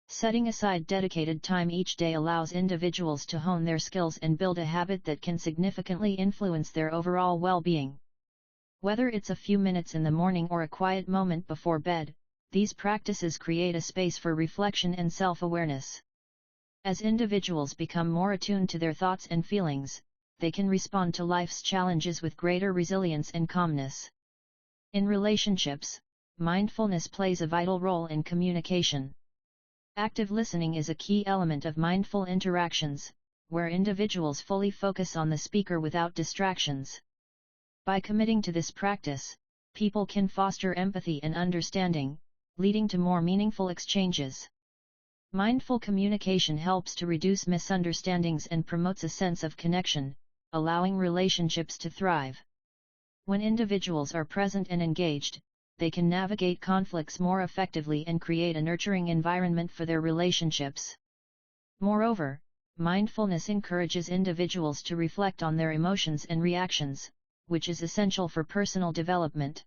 Speaker 1: Setting aside dedicated time each day allows individuals to hone their skills and build a habit that can significantly influence their overall well-being. Whether it's a few minutes in the morning or a quiet moment before bed, these practices create a space for reflection and self-awareness. As individuals become more attuned to their thoughts and feelings, they can respond to life's challenges with greater resilience and calmness. In relationships, mindfulness plays a vital role in communication. Active listening is a key element of mindful interactions, where individuals fully focus on the speaker without distractions. By committing to this practice, people can foster empathy and understanding, leading to more meaningful exchanges. Mindful communication helps to reduce misunderstandings and promotes a sense of connection, allowing relationships to thrive. When individuals are present and engaged, they can navigate conflicts more effectively and create a nurturing environment for their relationships. Moreover, mindfulness encourages individuals to reflect on their emotions and reactions, which is essential for personal development.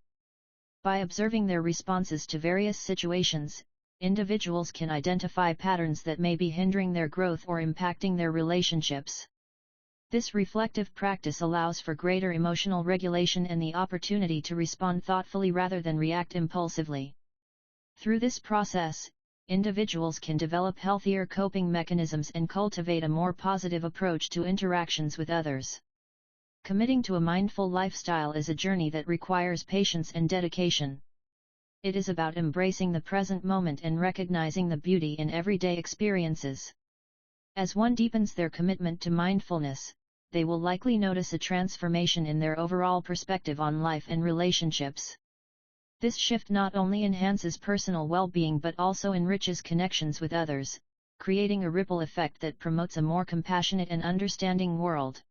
Speaker 1: By observing their responses to various situations, individuals can identify patterns that may be hindering their growth or impacting their relationships. This reflective practice allows for greater emotional regulation and the opportunity to respond thoughtfully rather than react impulsively. Through this process, individuals can develop healthier coping mechanisms and cultivate a more positive approach to interactions with others. Committing to a mindful lifestyle is a journey that requires patience and dedication. It is about embracing the present moment and recognizing the beauty in everyday experiences. As one deepens their commitment to mindfulness, they will likely notice a transformation in their overall perspective on life and relationships. This shift not only enhances personal well-being but also enriches connections with others, creating a ripple effect that promotes a more compassionate and understanding world.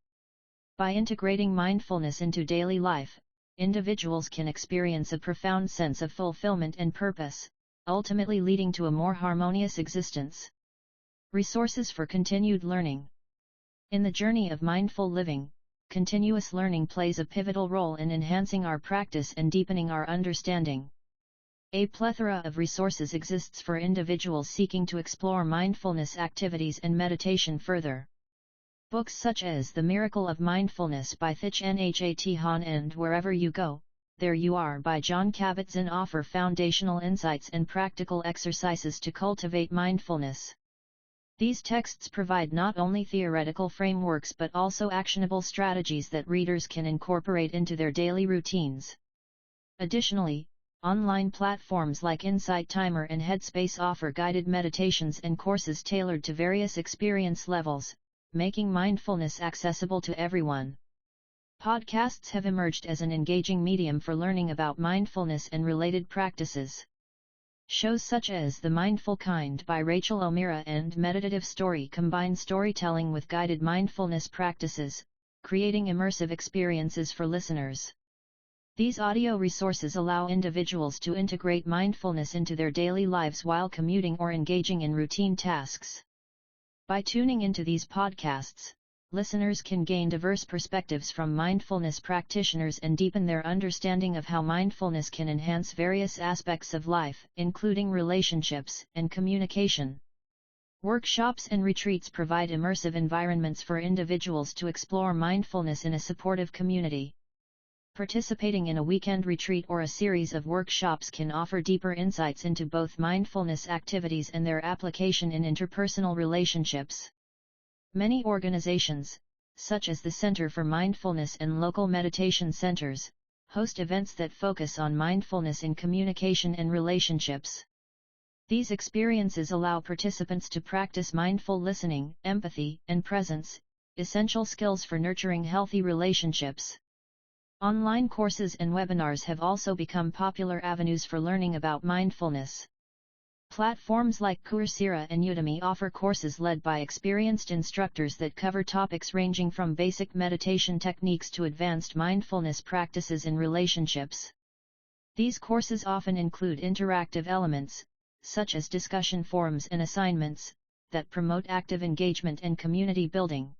Speaker 1: By integrating mindfulness into daily life, individuals can experience a profound sense of fulfillment and purpose, ultimately leading to a more harmonious existence. Resources for continued learning. In the journey of mindful living, continuous learning plays a pivotal role in enhancing our practice and deepening our understanding. A plethora of resources exists for individuals seeking to explore mindfulness activities and meditation further. Books such as The Miracle of Mindfulness by Thich Nhat Hanh and Wherever You Go, There You Are by Jon Kabat-Zinn offer foundational insights and practical exercises to cultivate mindfulness. These texts provide not only theoretical frameworks but also actionable strategies that readers can incorporate into their daily routines. Additionally, online platforms like Insight Timer and Headspace offer guided meditations and courses tailored to various experience levels, making mindfulness accessible to everyone. Podcasts have emerged as an engaging medium for learning about mindfulness and related practices. Shows such as The Mindful Kind by Rachel O'Meara and Meditative Story combine storytelling with guided mindfulness practices, creating immersive experiences for listeners. These audio resources allow individuals to integrate mindfulness into their daily lives while commuting or engaging in routine tasks. By tuning into these podcasts, listeners can gain diverse perspectives from mindfulness practitioners and deepen their understanding of how mindfulness can enhance various aspects of life, including relationships and communication. Workshops and retreats provide immersive environments for individuals to explore mindfulness in a supportive community. Participating in a weekend retreat or a series of workshops can offer deeper insights into both mindfulness activities and their application in interpersonal relationships. Many organizations, such as the Center for Mindfulness and local meditation centers, host events that focus on mindfulness in communication and relationships. These experiences allow participants to practice mindful listening, empathy, and presence, essential skills for nurturing healthy relationships. Online courses and webinars have also become popular avenues for learning about mindfulness. Platforms like Coursera and Udemy offer courses led by experienced instructors that cover topics ranging from basic meditation techniques to advanced mindfulness practices in relationships. These courses often include interactive elements, such as discussion forums and assignments, that promote active engagement and community building.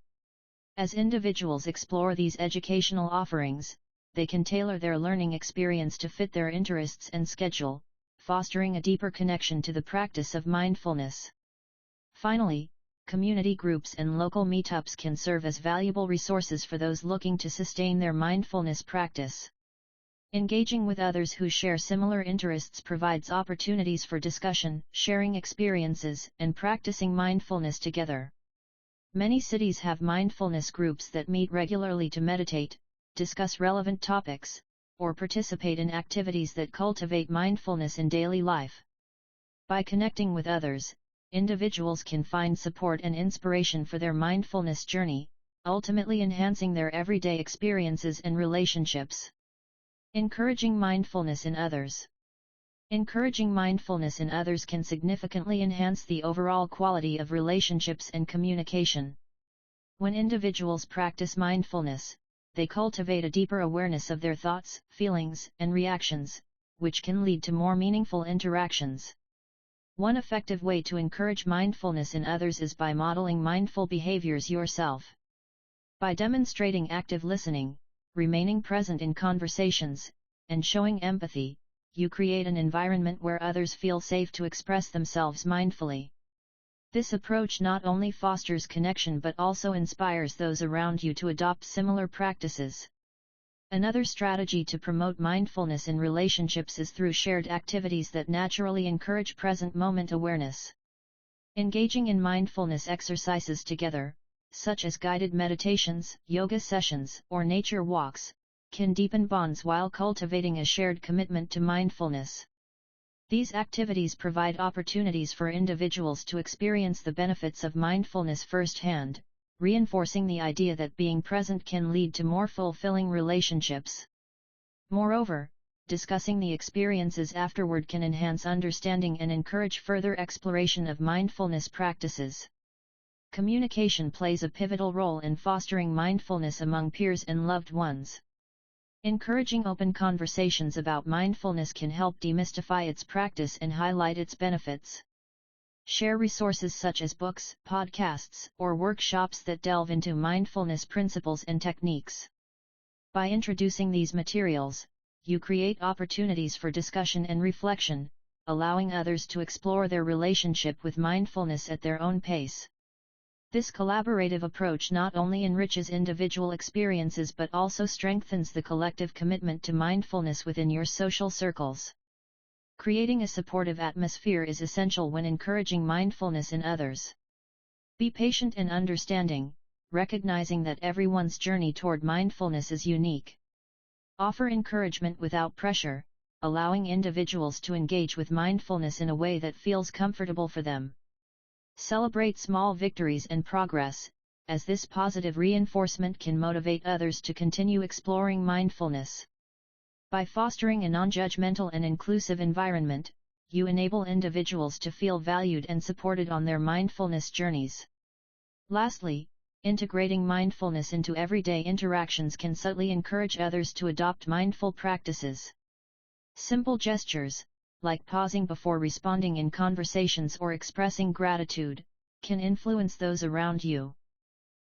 Speaker 1: As individuals explore these educational offerings, they can tailor their learning experience to fit their interests and schedule, fostering a deeper connection to the practice of mindfulness. Finally, community groups and local meetups can serve as valuable resources for those looking to sustain their mindfulness practice. Engaging with others who share similar interests provides opportunities for discussion, sharing experiences, and practicing mindfulness together. Many cities have mindfulness groups that meet regularly to meditate, discuss relevant topics, or participate in activities that cultivate mindfulness in daily life. By connecting with others, individuals can find support and inspiration for their mindfulness journey, ultimately enhancing their everyday experiences and relationships. Encouraging mindfulness in others. Encouraging mindfulness in others can significantly enhance the overall quality of relationships and communication. When individuals practice mindfulness, they cultivate a deeper awareness of their thoughts, feelings, and reactions, which can lead to more meaningful interactions. One effective way to encourage mindfulness in others is by modeling mindful behaviors yourself. By demonstrating active listening, remaining present in conversations, and showing empathy, you create an environment where others feel safe to express themselves mindfully. This approach not only fosters connection but also inspires those around you to adopt similar practices. Another strategy to promote mindfulness in relationships is through shared activities that naturally encourage present moment awareness. Engaging in mindfulness exercises together, such as guided meditations, yoga sessions, or nature walks, can deepen bonds while cultivating a shared commitment to mindfulness. These activities provide opportunities for individuals to experience the benefits of mindfulness firsthand, reinforcing the idea that being present can lead to more fulfilling relationships. Moreover, discussing the experiences afterward can enhance understanding and encourage further exploration of mindfulness practices. Communication plays a pivotal role in fostering mindfulness among peers and loved ones. Encouraging open conversations about mindfulness can help demystify its practice and highlight its benefits. Share resources such as books, podcasts, or workshops that delve into mindfulness principles and techniques. By introducing these materials, you create opportunities for discussion and reflection, allowing others to explore their relationship with mindfulness at their own pace. This collaborative approach not only enriches individual experiences but also strengthens the collective commitment to mindfulness within your social circles. Creating a supportive atmosphere is essential when encouraging mindfulness in others. Be patient and understanding, recognizing that everyone's journey toward mindfulness is unique. Offer encouragement without pressure, allowing individuals to engage with mindfulness in a way that feels comfortable for them. Celebrate small victories and progress, as this positive reinforcement can motivate others to continue exploring mindfulness. By fostering a non-judgmental and inclusive environment, you enable individuals to feel valued and supported on their mindfulness journeys. Lastly, integrating mindfulness into everyday interactions can subtly encourage others to adopt mindful practices. Simple gestures, like pausing before responding in conversations or expressing gratitude, can influence those around you.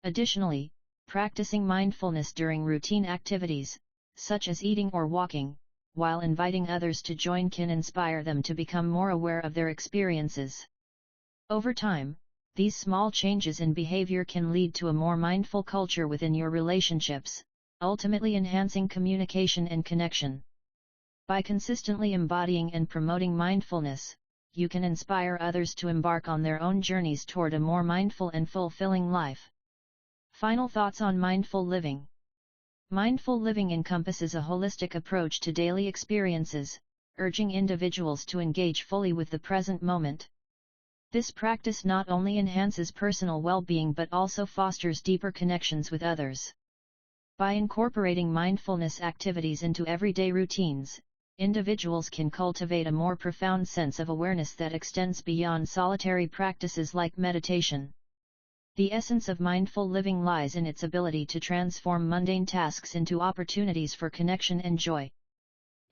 Speaker 1: Additionally, practicing mindfulness during routine activities, such as eating or walking, while inviting others to join can inspire them to become more aware of their experiences. Over time, these small changes in behavior can lead to a more mindful culture within your relationships, ultimately enhancing communication and connection. By consistently embodying and promoting mindfulness, you can inspire others to embark on their own journeys toward a more mindful and fulfilling life. Final thoughts on mindful living. Mindful living encompasses a holistic approach to daily experiences, urging individuals to engage fully with the present moment. This practice not only enhances personal well-being but also fosters deeper connections with others. By incorporating mindfulness activities into everyday routines, individuals can cultivate a more profound sense of awareness that extends beyond solitary practices like meditation. The essence of mindful living lies in its ability to transform mundane tasks into opportunities for connection and joy.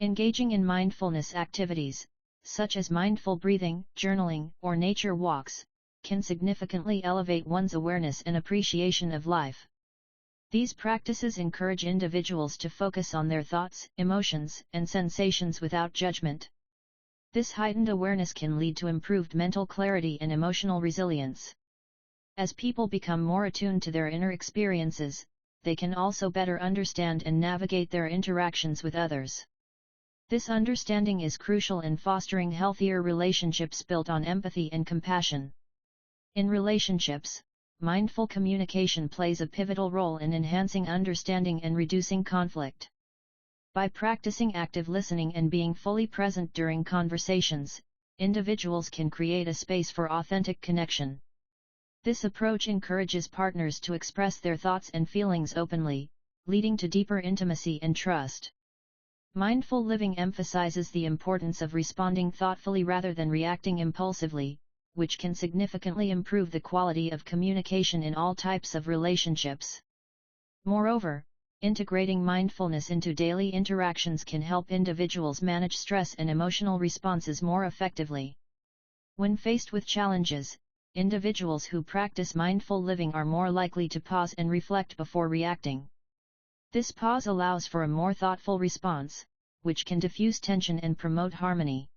Speaker 1: Engaging in mindfulness activities, such as mindful breathing, journaling, or nature walks, can significantly elevate one's awareness and appreciation of life. These practices encourage individuals to focus on their thoughts, emotions, and sensations without judgment. This heightened awareness can lead to improved mental clarity and emotional resilience. As people become more attuned to their inner experiences, they can also better understand and navigate their interactions with others. This understanding is crucial in fostering healthier relationships built on empathy and compassion. In relationships, mindful communication plays a pivotal role in enhancing understanding and reducing conflict. By practicing active listening and being fully present during conversations, individuals can create a space for authentic connection. This approach encourages partners to express their thoughts and feelings openly, leading to deeper intimacy and trust. Mindful living emphasizes the importance of responding thoughtfully rather than reacting impulsively, which can significantly improve the quality of communication in all types of relationships. Moreover, integrating mindfulness into daily interactions can help individuals manage stress and emotional responses more effectively. When faced with challenges, individuals who practice mindful living are more likely to pause and reflect before reacting. This pause allows for a more thoughtful response, which can diffuse tension and promote harmony.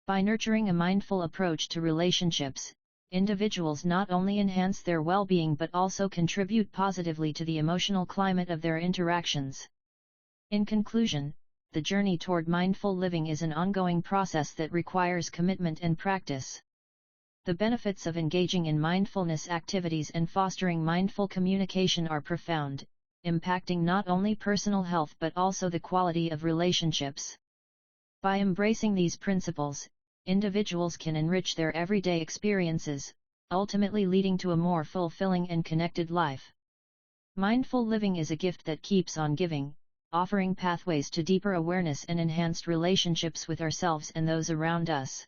Speaker 1: By nurturing a mindful approach to relationships, individuals not only enhance their well-being but also contribute positively to the emotional climate of their interactions. In conclusion, the journey toward mindful living is an ongoing process that requires commitment and practice. The benefits of engaging in mindfulness activities and fostering mindful communication are profound, impacting not only personal health but also the quality of relationships. By embracing these principles, individuals can enrich their everyday experiences, ultimately leading to a more fulfilling and connected life. Mindful living is a gift that keeps on giving, offering pathways to deeper awareness and enhanced relationships with ourselves and those around us.